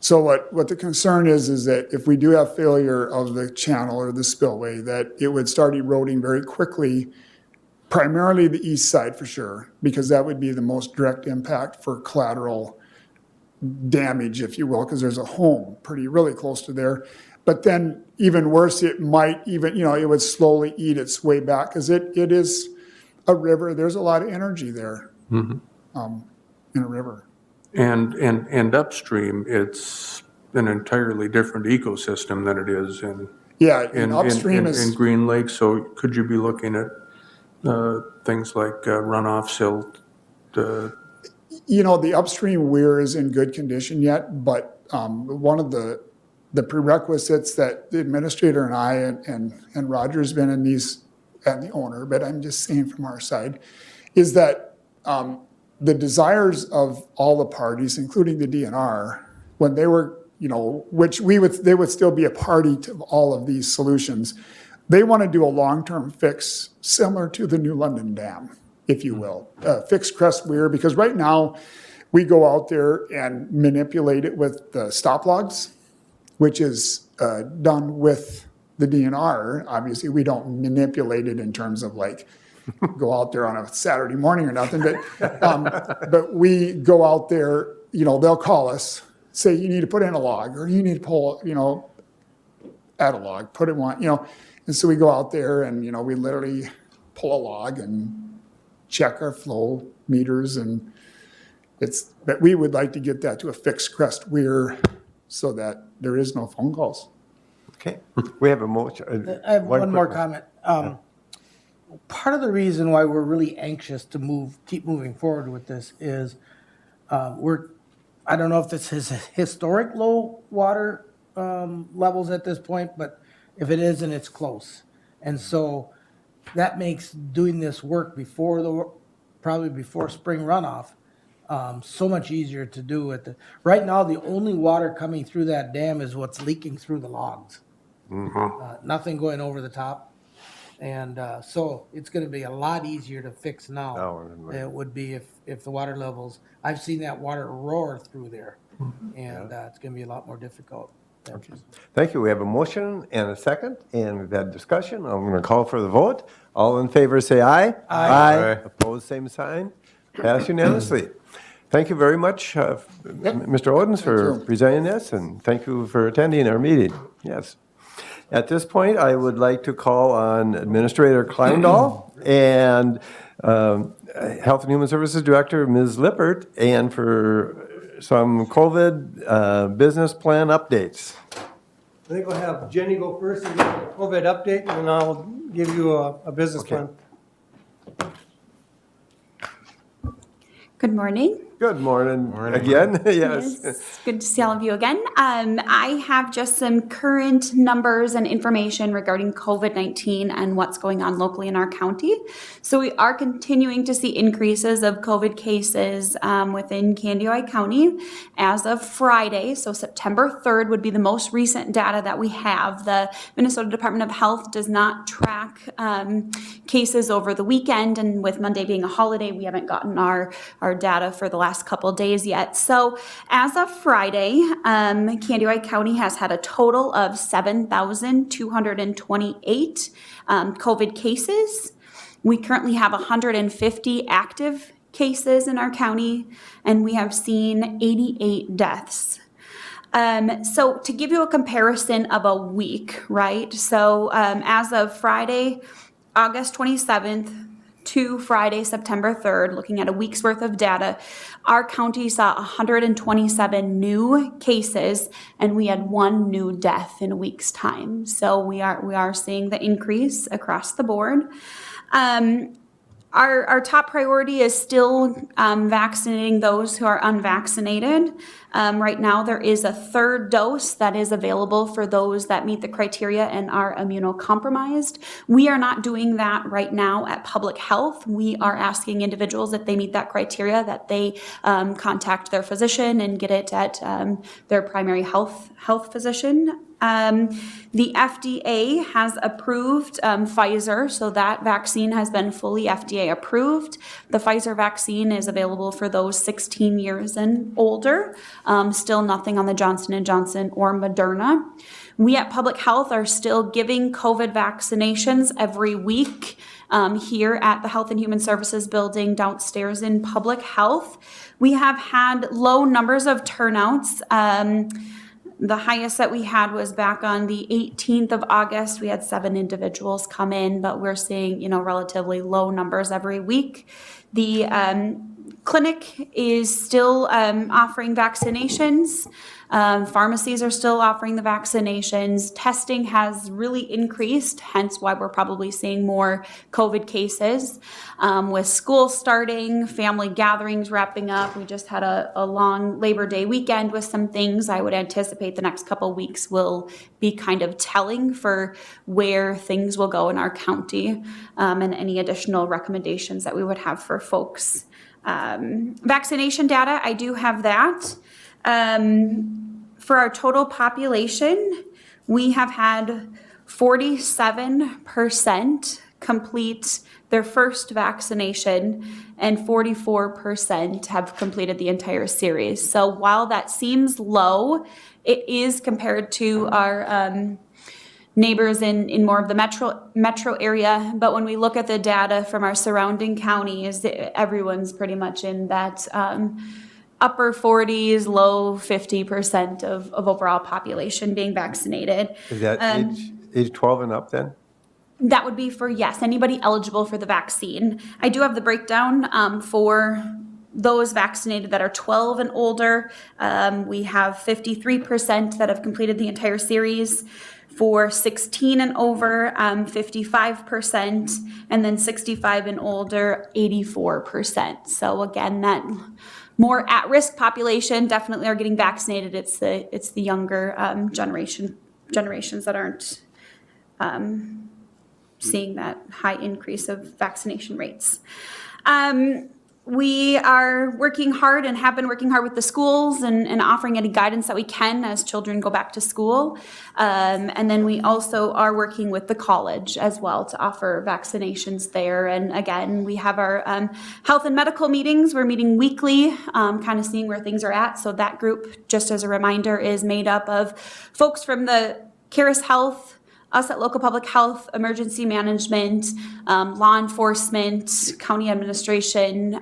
I: So what the concern is that if we do have failure of the channel or the spillway, that it would start eroding very quickly, primarily the east side for sure, because that would be the most direct impact for collateral damage, if you will, because there's a home really close to there. But then even worse, it might even, it would slowly eat its way back, because it is a river. There's a lot of energy there in a river.
K: And upstream, it's an entirely different ecosystem than it is in
I: upstream
K: in Green Lake. So could you be looking at things like runoff silt?
I: The upstream weir is in good condition yet, but one of the prerequisites that the administrator and I and Roger's been in these, and the owner, but I'm just saying from our side, is that the desires of all the parties, including the DNR, when they were, they would still be a party to all of these solutions. They want to do a long-term fix similar to the New London Dam, if you will, fixed crest weir, because right now we go out there and manipulate it with the stop logs, which is done with the DNR. Obviously, we don't manipulate it in terms of go out there on a Saturday morning or nothing, but we go out there, they'll call us, say you need to put in a log, or you need to pull, add a log, put in one, and so we go out there and, we literally pull a log and check our flow meters, and but we would like to get that to a fixed crest weir so that there is no phone calls.
A: Okay. We have a motion.
D: I have one more comment. Part of the reason why we're really anxious to keep moving forward with this is I don't know if this is historic low water levels at this point, but if it isn't, it's close. And so that makes doing this work probably before spring runoff so much easier to do. Right now, the only water coming through that dam is what's leaking through the logs. Nothing going over the top. And so it's going to be a lot easier to fix now than it would be if the water levels, I've seen that water roar through there, and it's going to be a lot more difficult.
A: Thank you. We have a motion and a second, and we've had discussion. I'm going to call for the vote. All in favor, say aye. Aye. Opposed, same sign. Passed unanimously. Thank you very much, Mr. Odens, for presenting this, and thank you for attending our meeting. Yes. At this point, I would like to call on Administrator Kleindahl and Health and Human Services Director, Ms. Lippert, and for some COVID business plan updates.
C: I think we'll have Jenny go first and give a COVID update, and then I'll give you a business plan.
O: Good morning.
A: Good morning again. Yes.
O: Good to see all of you again. I have just some current numbers and information regarding COVID-19 and what's going on locally in our county. So we are continuing to see increases of COVID cases within Candioi County. As of Friday, so September 3rd would be the most recent data that we have. The Minnesota Department of Health does not track cases over the weekend, and with Monday being a holiday, we haven't gotten our data for the last couple days yet. So as of Friday, Candioi County has had a total of 7,228 COVID cases. We currently have 150 active cases in our county, and we have seen 88 deaths. So to give you a comparison of a week, right? So as of Friday, August 27th, to Friday, September 3rd, looking at a week's worth of data, our county saw 127 new cases, and we had 1 new death in a week's time. So we are seeing the increase across the board. Our top priority is still vaccinating those who are unvaccinated. Right now, there is a 3rd dose that is available for those that meet the criteria and are immunocompromised. We are not doing that right now at Public Health. We are asking individuals, if they meet that criteria, that they contact their physician and get it at their primary health physician. The FDA has approved Pfizer, so that vaccine has been fully FDA approved. The Pfizer vaccine is available for those 16 years and older. Still nothing on the Johnson & Johnson or Moderna. We at Public Health are still giving COVID vaccinations every week here at the Health and Human Services building downstairs in Public Health. We have had low numbers of turnouts. The highest that we had was back on the 18th of August. We had 7 individuals come in, but we're seeing, relatively low numbers every week. The clinic is still offering vaccinations. Pharmacies are still offering the vaccinations. Testing has really increased, hence why we're probably seeing more COVID cases. With school starting, family gatherings wrapping up, we just had a long Labor Day weekend with some things. I would anticipate the next couple weeks will be kind of telling for where things will go in our county, and any additional recommendations that we would have for folks. Vaccination data, I do have that. For our total population, we have had 47% complete their first vaccination, and 44% have completed the entire series. So while that seems low, it is compared to our neighbors in more of the metro area. But when we look at the data from our surrounding counties, everyone's pretty much in that upper 40s, low 50% of overall population being vaccinated.
A: Is that age 12 and up then?
O: That would be for, yes, anybody eligible for the vaccine. I do have the breakdown for those vaccinated that are 12 and older. We have 53% that have completed the entire series. For 16 and over, 55%, and then 65 and older, 84%. So again, that more at-risk population definitely are getting vaccinated. It's the younger generations that aren't seeing that high increase of vaccination rates. We are working hard and have been working hard with the schools and offering any guidance that we can as children go back to school. And then we also are working with the college as well to offer vaccinations there. And again, we have our health and medical meetings. We're meeting weekly, kind of seeing where things are at. So that group, just as a reminder, is made up of folks from the Caris Health, us at Local Public Health, Emergency Management, law enforcement, county administration,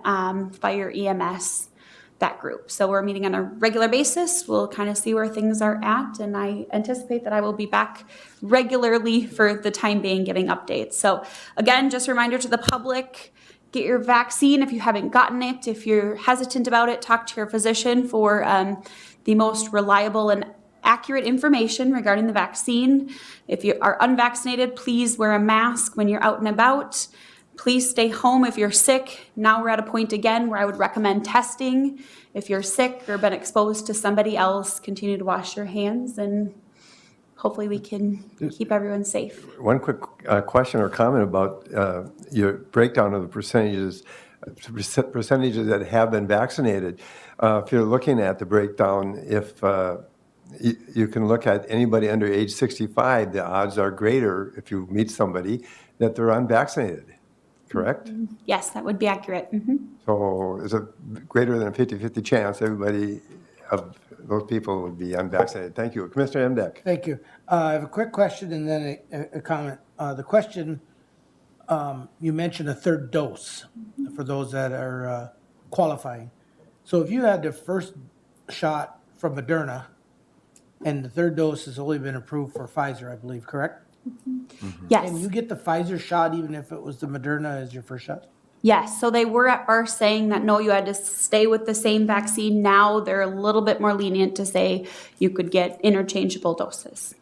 O: fire, EMS, that group. So we're meeting on a regular basis. We'll kind of see where things are at, and I anticipate that I will be back regularly for the time being giving updates. So again, just a reminder to the public, get your vaccine if you haven't gotten it. If you're hesitant about it, talk to your physician for the most reliable and accurate information regarding the vaccine. If you are unvaccinated, please wear a mask when you're out and about. Please stay home if you're sick. Now we're at a point again where I would recommend testing. If you're sick or been exposed to somebody else, continue to wash your hands, and hopefully we can keep everyone safe.
A: One quick question or comment about your breakdown of the percentages that have been vaccinated. If you're looking at the breakdown, if you can look at anybody under age 65, the odds are greater if you meet somebody that they're unvaccinated, correct?
O: Yes, that would be accurate.
A: So there's a greater than a 50-50 chance everybody of those people would be unvaccinated. Thank you. Commissioner Emdek.
D: Thank you. I have a quick question and then a comment. The question, you mentioned a third dose for those that are qualifying. So if you had the first shot from Moderna, and the third dose has only been approved for Pfizer, I believe, correct?
O: Yes.
D: Can you get the Pfizer shot even if it was the Moderna as your first shot?
O: Yes, so they were at first saying that no, you had to stay with the same vaccine. Now they're a little bit more lenient to say you could get interchangeable doses.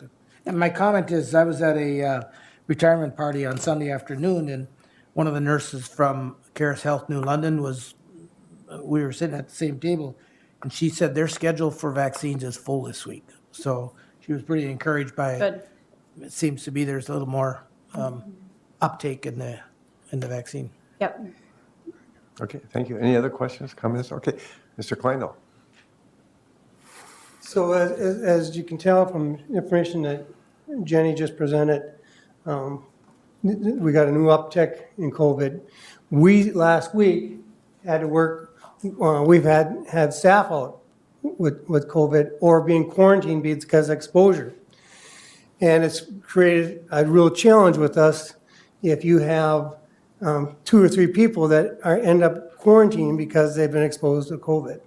D: And my comment is, I was at a retirement party on Sunday afternoon, and one of the nurses from Caris Health New London we were sitting at the same table, and she said their schedule for vaccines is full this week. So she was pretty encouraged by it.
O: Good.
D: It seems to be there's a little more uptake in the vaccine.
O: Yep.
A: Okay, thank you. Any other questions, comments? Okay, Mr. Kleindl.
C: So as you can tell from information that Jenny just presented, we got a new uptick in COVID. We, last week, had to work, we've had staff out with COVID or being quarantined because of exposure. And it's created a real challenge with us if you have 2 or 3 people that end up quarantined because they've been exposed to COVID.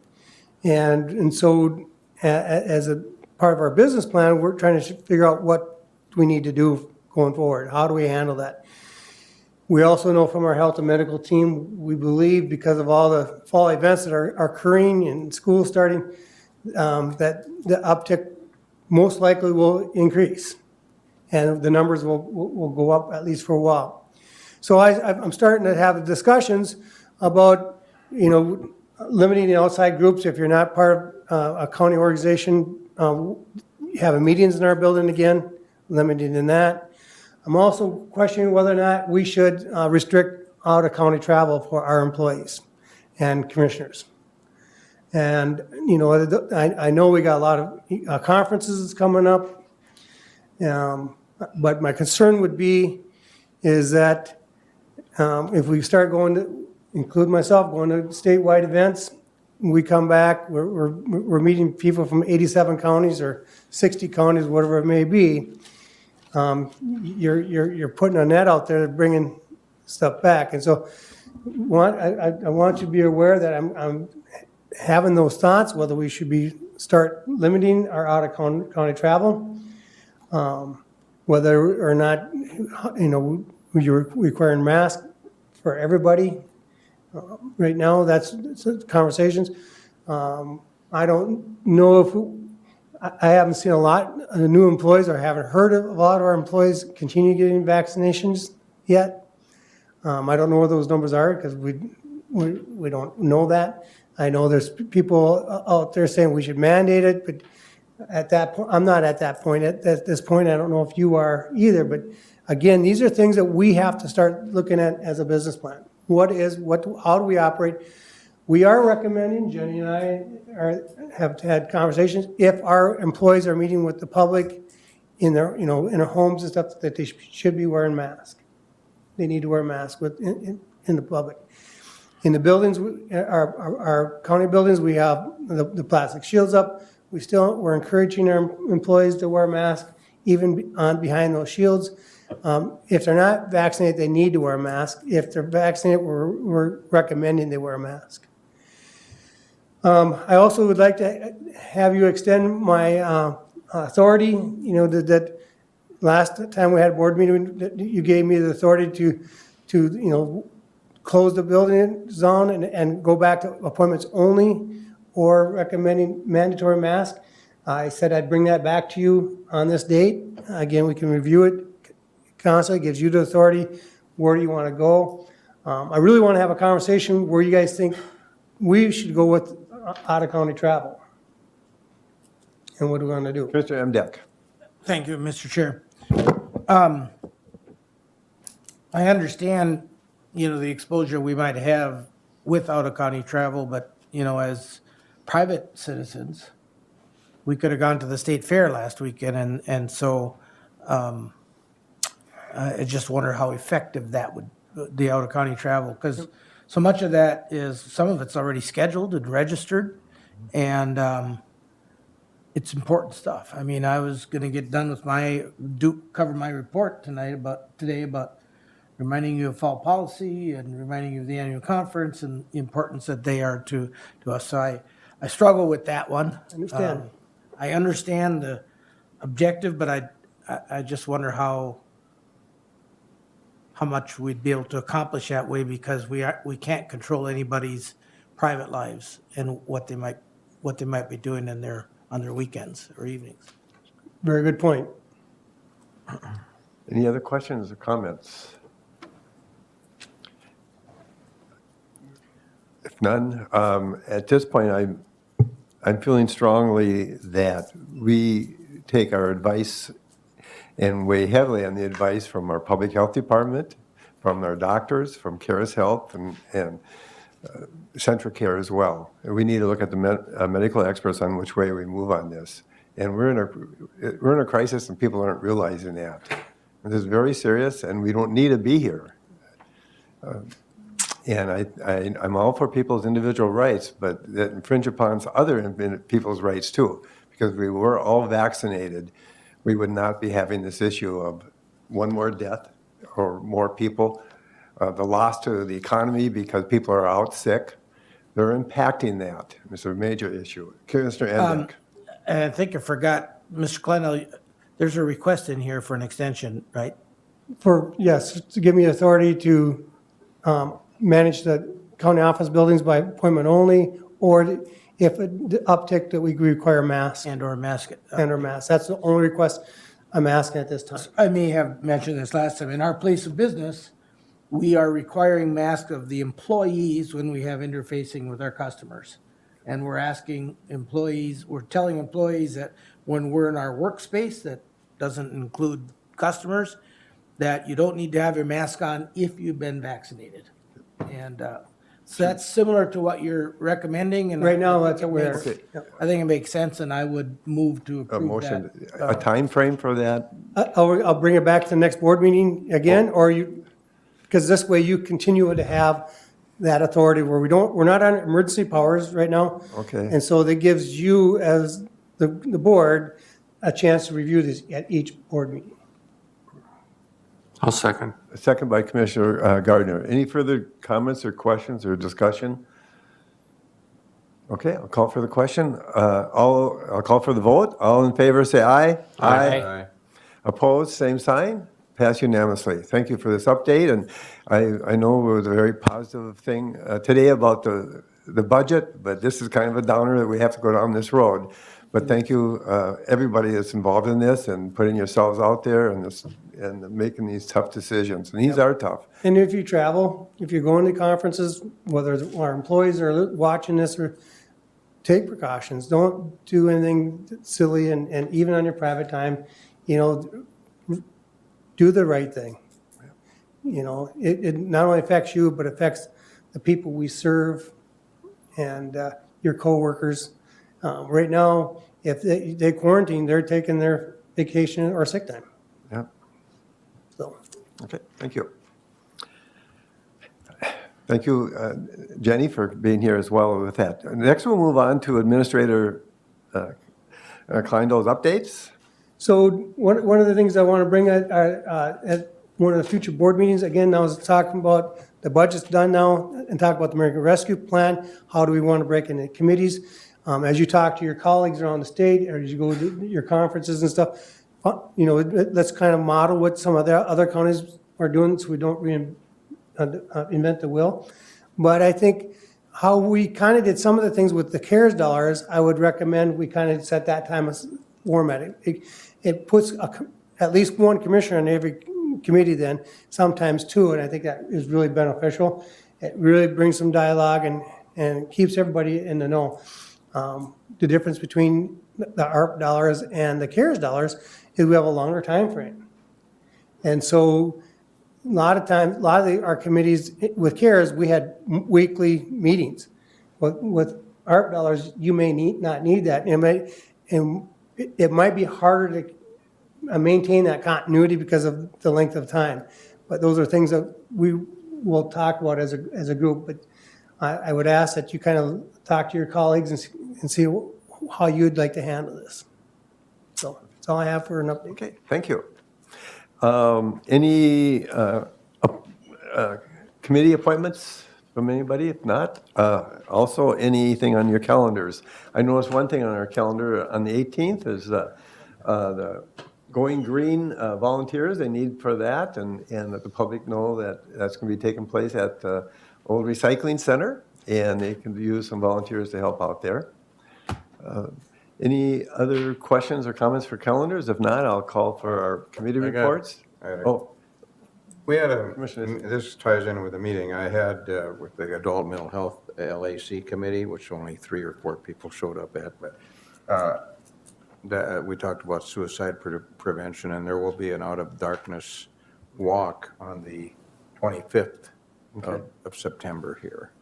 C: And so as a part of our business plan, we're trying to figure out what we need to do going forward. How do we handle that? We also know from our health and medical team, we believe because of all the fall events that are occurring and school starting, that the uptick most likely will increase. And the numbers will go up at least for a while. So I'm starting to have discussions about, limiting the outside groups. If you're not part of a county organization, having meetings in our building again, limiting in that. I'm also questioning whether or not we should restrict out-of-county travel for our employees and commissioners. And, I know we got a lot of conferences coming up, but my concern would be is that if we start going to, include myself, going to statewide events, we come back, we're meeting people from 87 counties or 60 counties, whatever it may be. You're putting a net out there, bringing stuff back, and so I want you to be aware that I'm having those thoughts whether we should start limiting our out-of-county travel, whether or not you're requiring masks for everybody. Right now, that's conversations. I don't know if. I haven't seen a lot of new employees, or haven't heard of a lot of our employees continue getting vaccinations yet. I don't know what those numbers are because we don't know that. I know there's people out there saying we should mandate it, but at that point, I'm not at that point. At this point, I don't know if you are either. But again, these are things that we have to start looking at as a business plan. how do we operate? We are recommending, Jenny and I have had conversations, if our employees are meeting with the public in their, in their homes and stuff, that they should be wearing masks. They need to wear masks in the public. In the buildings, our county buildings, we have the plastic shields up. We're encouraging our employees to wear masks, even behind those shields. If they're not vaccinated, they need to wear a mask. If they're vaccinated, we're recommending they wear a mask. I also would like to have you extend my authority, that last time we had a board meeting, that you gave me the authority to close the building zone and go back to appointments only or recommending mandatory mask. I said I'd bring that back to you on this date. Again, we can review it constantly, gives you the authority. Where do you want to go? I really want to have a conversation where you guys think we should go with out-of-county travel. And what are we going to do?
A: Mr. Emdek.
D: Thank you, Mr. Chair. I understand, the exposure we might have with out-of-county travel, but, as private citizens, we could have gone to the state fair last weekend, and so I just wonder how effective that would, the out-of-county travel, because so much of that is, some of it's already scheduled and registered, and it's important stuff. I mean, I was going to get done with cover my report today about reminding you of fall policy and reminding you of the annual conference and the importance that they are to us. So I struggle with that one. I understand the objective, but I just wonder how much we'd be able to accomplish that way, because we can't control anybody's private lives and what they might be doing on their weekends or evenings.
C: Very good point.
A: Any other questions or comments? If none, at this point, I'm feeling strongly that we take our advice and weigh heavily on the advice from our public health department, from our doctors, from Caris Health, and Central Care as well. And we need to look at the medical experts on which way we move on this. And we're in a crisis, and people aren't realizing that. This is very serious, and we don't need to be here. And I'm all for people's individual rights, but that infringe upon other people's rights too. Because if we were all vaccinated, we would not be having this issue of one more death or more people. The loss to the economy because people are out sick. They're impacting that. It's a major issue. Mr. Endek.
D: And I think I forgot, Mr. Clennell, there's a request in here for an extension, right?
C: Yes, to give me authority to manage the county office buildings by appointment only, or if it uptick that we require masks.
D: And/or mask.
C: And/or masks. That's the only request I'm asking at this time.
D: I may have mentioned this last time. In our place of business, we are requiring masks of the employees when we have interfacing with our customers. And we're telling employees that when we're in our workspace, that doesn't include customers, that you don't need to have your mask on if you've been vaccinated. And so that's similar to what you're recommending. And
C: right now, that's what
D: we're. I think it makes sense, and I would move to approve
A: A motion,
D: that.
A: a time frame for that?
C: I'll bring it back to the next board meeting again, because this way you continue to have that authority where we're not on emergency powers right now.
A: Okay.
C: And so that gives you, as the board, a chance to review this at each board meeting.
K: I'll second.
A: A second by Commissioner Gardner. Any further comments or questions or discussion? Okay, I'll call for the question. I'll call for the vote. All in favor, say aye.
F: Aye.
A: Opposed, same sign. Pass unanimously. Thank you for this update, and I know it was a very positive thing today about the budget, but this is kind of a downer that we have to go down this road. But thank you, everybody that's involved in this and putting yourselves out there and making these tough decisions. And these are tough.
C: And if you travel, if you're going to conferences, whether our employees are watching this, or take precautions. Don't do anything silly, and even on your private time, do the right thing. it not only affects you, but affects the people we serve and your coworkers. Right now, if they quarantine, they're taking their vacation or sick time.
A: Yeah.
C: So,
A: Okay, thank you. Thank you, Jenny, for being here as well with that. Next, we'll move on to Administrator Kleindel's updates.
C: so one of the things I want to bring at one of the future board meetings, again, I was talking about the budget's done now, and talk about the American Rescue Plan. How do we want to break into committees? As you talk to your colleagues around the state, or as you go to your conferences and stuff, let's kind of model what some of the other counties are doing, so we don't invent the wheel. But I think how we kind of did some of the things with the CARES dollars, I would recommend we kind of set that time as format. It puts at least one commissioner on every committee then, sometimes two, and I think that is really beneficial. It really brings some dialogue and keeps everybody in the know. The difference between the ARP dollars and the CARES dollars is we have a longer time frame. And so a lot of our committees with CARES, we had weekly meetings. With ARP dollars, you may not need that. It might be harder to maintain that continuity because of the length of time. But those are things that we will talk about as a group. But I would ask that you kind of talk to your colleagues and see how you'd like to handle this. So that's all I have for an update.
A: Okay, thank you. Any committee appointments from anybody? If not, also anything on your calendars? I noticed one thing on our calendar on the 18th is the Going Green volunteers. They need for that, and that the public know that that's going to be taking place at the old recycling center, and they can use some volunteers to help out there. Any other questions or comments for calendars? If not, I'll call for our committee reports.
B: We had this ties in with the meeting I had with the Adult Mental Health LAC Committee, which only 3 or 4 people showed up at, but we talked about suicide prevention, and there will be an Out of Darkness walk on the 25th of September here.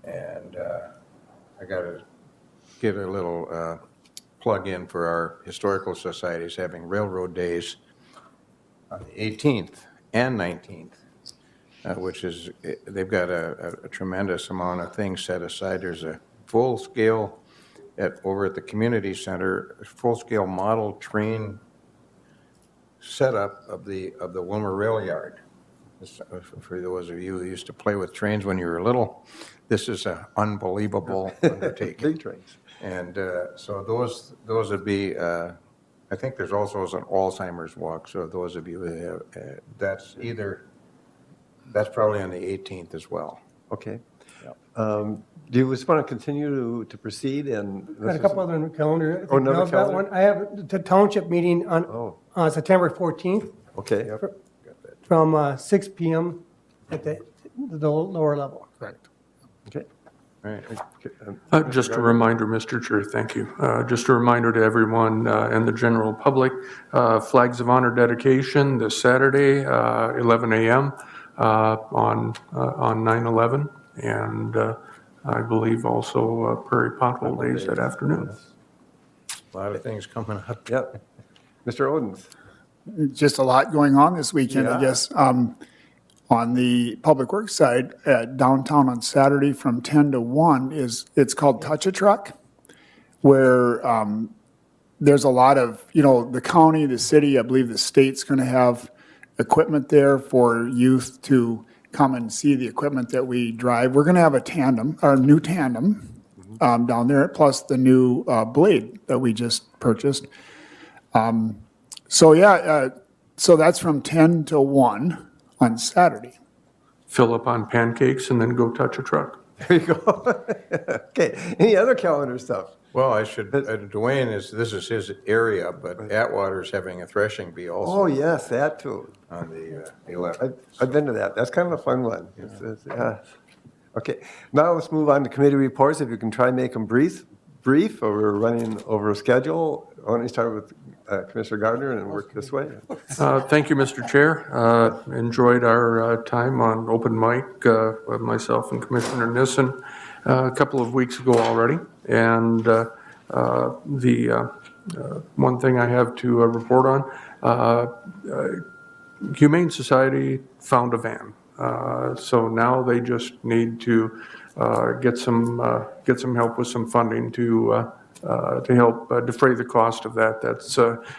B: And I got to give a little plug in for our historical societies having Railroad Days on the 18th and 19th, which is, they've got a tremendous amount of things set aside. There's a full-scale, over at the community center, full-scale model train setup of the Wilmer Rail Yard. For those of you who used to play with trains when you were little, this is an unbelievable undertaking.
A: Big trains.
B: And so those would be, I think there's also an Alzheimer's walk. So those of you who have, that's probably on the 18th as well.
A: Okay. Do you just want to continue to proceed? And
C: Got a couple other on the calendar.
A: Oh, another
C: I've got
A: calendar?
C: one. I have the township meeting on September 14th
A: Okay.
C: from 6 p.m. at the lower level.
A: Correct. Okay.
B: All right.
K: Just a reminder, Mr. Chair, thank you. Just a reminder to everyone and the general public, Flags of Honor dedication this Saturday, 11 a.m. On 9/11, and I believe also Prairie Pothole Days that afternoon.
B: A lot of things coming up.
A: Yep. Mr. Odens.
I: Just a lot going on this weekend, I
A: Yeah.
I: guess. On the public works side, at downtown on Saturday from 10 to 1 it's called Touch a Truck, where there's a lot of, the county, the city, I believe the state's going to have equipment there for youth to come and see the equipment that we drive. We're going to have our new tandem down there, plus the new blade that we just purchased. So that's from 10 to 1 on Saturday.
K: Fill up on pancakes and then go touch a truck.
A: There you go. Okay. Any other calendar stuff?
B: Well, I should, Dwayne this is his area, but Atwater's having a threshing bee also.
A: Oh, yes, that too.
B: On the 11th.
A: I've been to that. That's kind of a fun one. Yeah. Okay. Now let's move on to committee reports. If you can try and make them brief, or we're running over schedule. why don't you start with Commissioner Gardner and work this way?
K: Thank you, Mr. Chair. Enjoyed our time on open mic with myself and Commissioner Nissen a couple of weeks ago already. And the one thing I have to report on, Humane Society found a van. So now they just need to get some help with some funding to help defray the cost of that. That's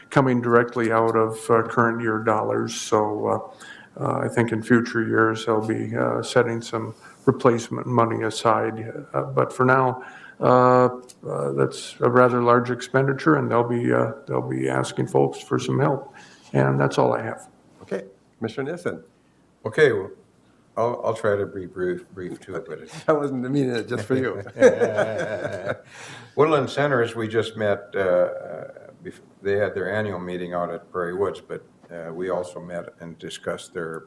K: coming directly out of current year dollars. So I think in future years they'll be setting some replacement money aside. But for now, that's a rather large expenditure, and they'll be asking folks for some help. And that's all I have.
A: Okay, Commissioner Nissen.
B: Okay, well, I'll try to be brief too, but
A: That wasn't the meaning, just for you.
B: Woodland Centers, we just met, they had their annual meeting out at Prairie Woods, but we also met and discussed their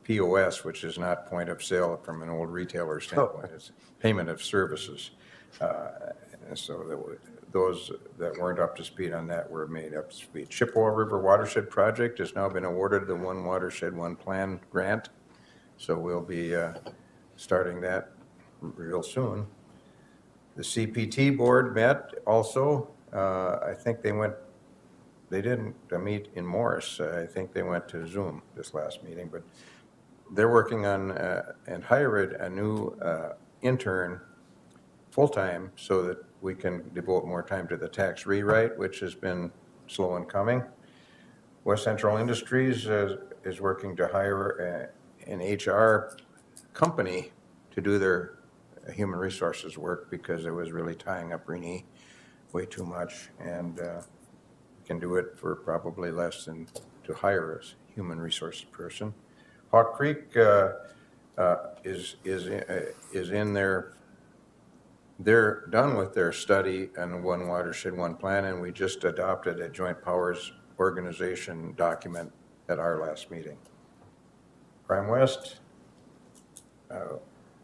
B: POS, which is not point of sale from an old retailer standpoint, it's payment of services. And so those that weren't up to speed on that were made up to speed. Chippewa River Watershed Project has now been awarded the One Watershed, One Plan grant. So we'll be starting that real soon. The CPT board met also. I think they didn't meet in Morris. I think they went to Zoom this last meeting, but they're working on and hired a new intern full-time so that we can devote more time to the tax rewrite, which has been slow in coming. West Central Industries is working to hire an HR company to do their human resources work because it was really tying up Renee way too much, and can do it for probably less than to hire a human resources person. Hawk Creek is in their, they're done with their study on One Watershed, One Plan, and we just adopted a joint powers organization document at our last meeting. Prime West,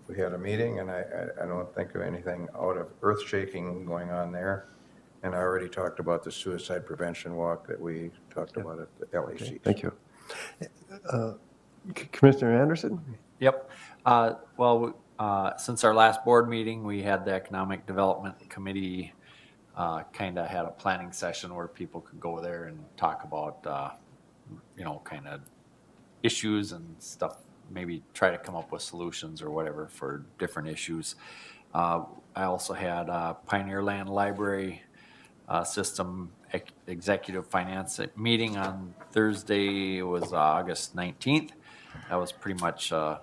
B: we had a meeting, and I don't think of anything out of earth-shaking going on there. And I already talked about the suicide prevention walk that we talked about at the LAC.
A: Okay, thank you. Commissioner Anderson?
F: Yep. Since our last board meeting, we had the Economic Development Committee kind of had a planning session where people could go there and talk about, kind of issues and stuff, maybe try to come up with solutions or whatever for different issues. I also had a Pioneer Land Library System Executive Finance meeting on Thursday. It was August 19th. That was pretty much a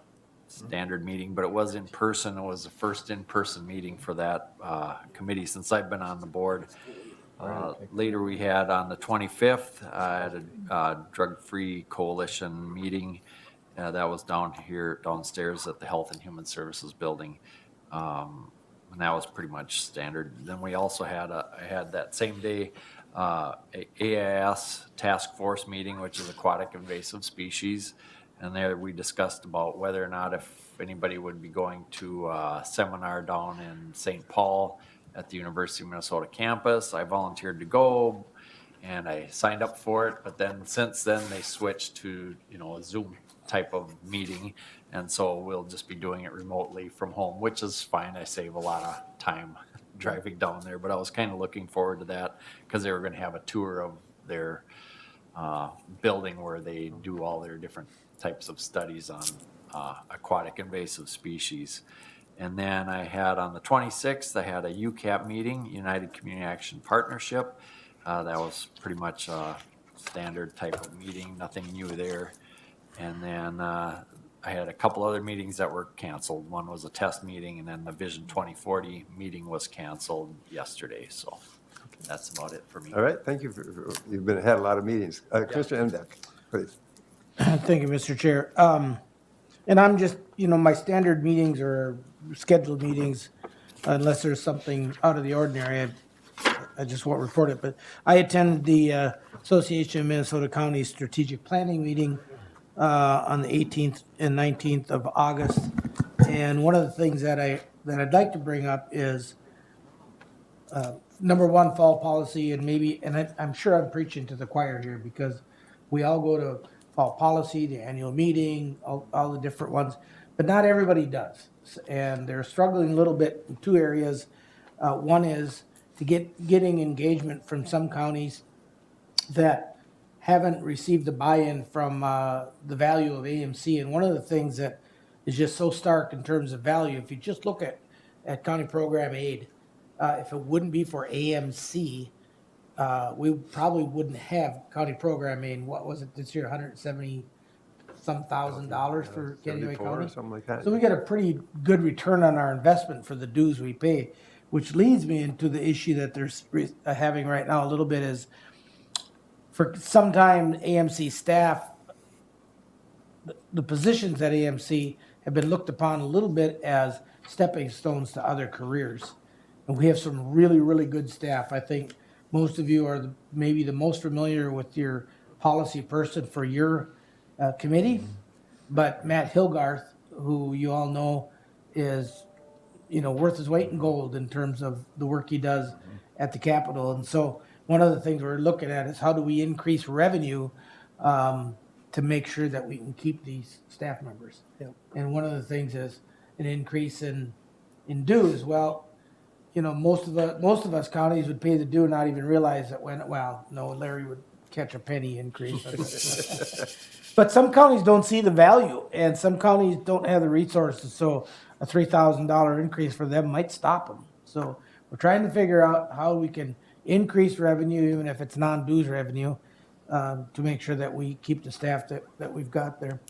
F: standard meeting, but it was in person. It was the first in-person meeting for that committee since I've been on the board. Later we had on the 25th, I had a drug-free coalition meeting. That was downstairs at the Health and Human Services building. And that was pretty much standard. Then we also had I had that same day a AIS task force meeting, which is aquatic invasive species. And there we discussed about whether or not if anybody would be going to a seminar down in St. Paul at the University of Minnesota campus. I volunteered to go and I signed up for it. But then since then they switched to, a Zoom type of meeting. And so we'll just be doing it remotely from home, which is fine. I save a lot of time driving down there, but I was kind of looking forward to that because they were going to have a tour of their building where they do all their different types of studies on aquatic invasive species. And then I had on the 26th, I had a UCAP meeting, United Community Action Partnership. That was pretty much a standard type of meeting, nothing new there. And then I had a couple other meetings that were canceled. One was a test meeting, and then the Vision 2040 meeting was canceled yesterday. So that's about it for me.
A: All right, thank you. You've had a lot of meetings. Commissioner Emdek, please.
D: Thank you, Mr. Chair. And I'm just, my standard meetings or scheduled meetings, unless there's something out of the ordinary, I just won't report it. But I attended the Association of Minnesota Counties Strategic Planning meeting on the 18th and 19th of August. And one of the things that I'd like to bring up is number one, fall policy, and maybe, and I'm sure I'm preaching to the choir here, because we all go to fall policy, the annual meeting, all the different ones, but not everybody does. And they're struggling a little bit in two areas. One is to getting engagement from some counties that haven't received the buy-in from the value of AMC. And one of the things that is just so stark in terms of value, if you just look at county program aid, if it wouldn't be for AMC, we probably wouldn't have county program aid. What was it this year, $170-some thousand for Kennewick
A: 74
D: County?
A: or something like that.
D: So we get a pretty good return on our investment for the dues we pay, which leads me into the issue that they're having right now a little bit is, for some time, AMC staff, the positions at AMC have been looked upon a little bit as stepping stones to other careers. And we have some really, really good staff. I think most of you are maybe the most familiar with your policy person for your committee. But Matt Hilgarth, who you all know is, worth his weight in gold in terms of the work he does at the Capitol. And so one of the things we're looking at is how do we increase revenue to make sure that we can keep these staff members.
C: Yep.
D: And one of the things is an increase in dues. Well, most of us counties would pay the due and not even realize that Larry would catch a penny increase. But some counties don't see the value, and some counties don't have the resources, so a $3,000 increase for them might stop them. So we're trying to figure out how we can increase revenue, even if it's non-dues revenue, to make sure that we keep the staff that we've got there.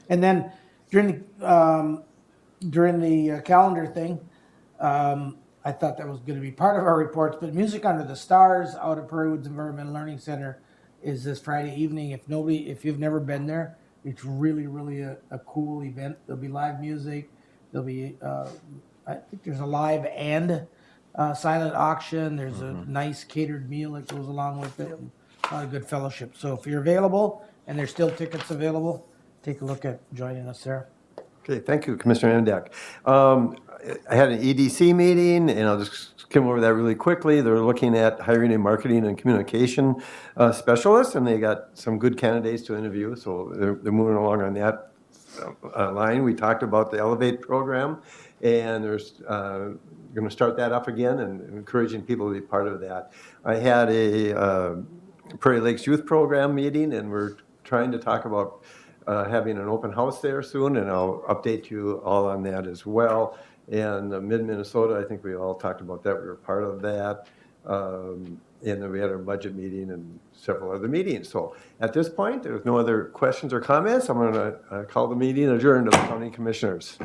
D: And then during the calendar thing, I thought that was going to be part of our reports, but Music Under the Stars out at Prairie Woods Environmental Learning Center is this Friday evening. If you've never been there, it's really, really a cool event. There'll be live music. There'll be, I think there's a live and silent auction. There's a nice catered meal that goes along with it. And a lot of good fellowship. So if you're available and there's still tickets available, take a look at joining us there.
A: Okay, thank you, Commissioner Andek. I had an EDC meeting, and I'll just skim over that really quickly. They're looking at hiring a marketing and communication specialist, and they got some good candidates to interview, so they're moving along on that line. We talked about the Elevate program, and there's going to start that up again and encouraging people to be part of that. I had a Prairie Lakes Youth Program meeting, and we're trying to talk about having an open house there soon, and I'll update you all on that as well. And Mid-Minnesota, I think we all talked about that. We were part of that. And then we had our budget meeting and several other meetings. So at this point, there's no other questions or comments. I'm going to call the meeting adjourned of the County Commissioners.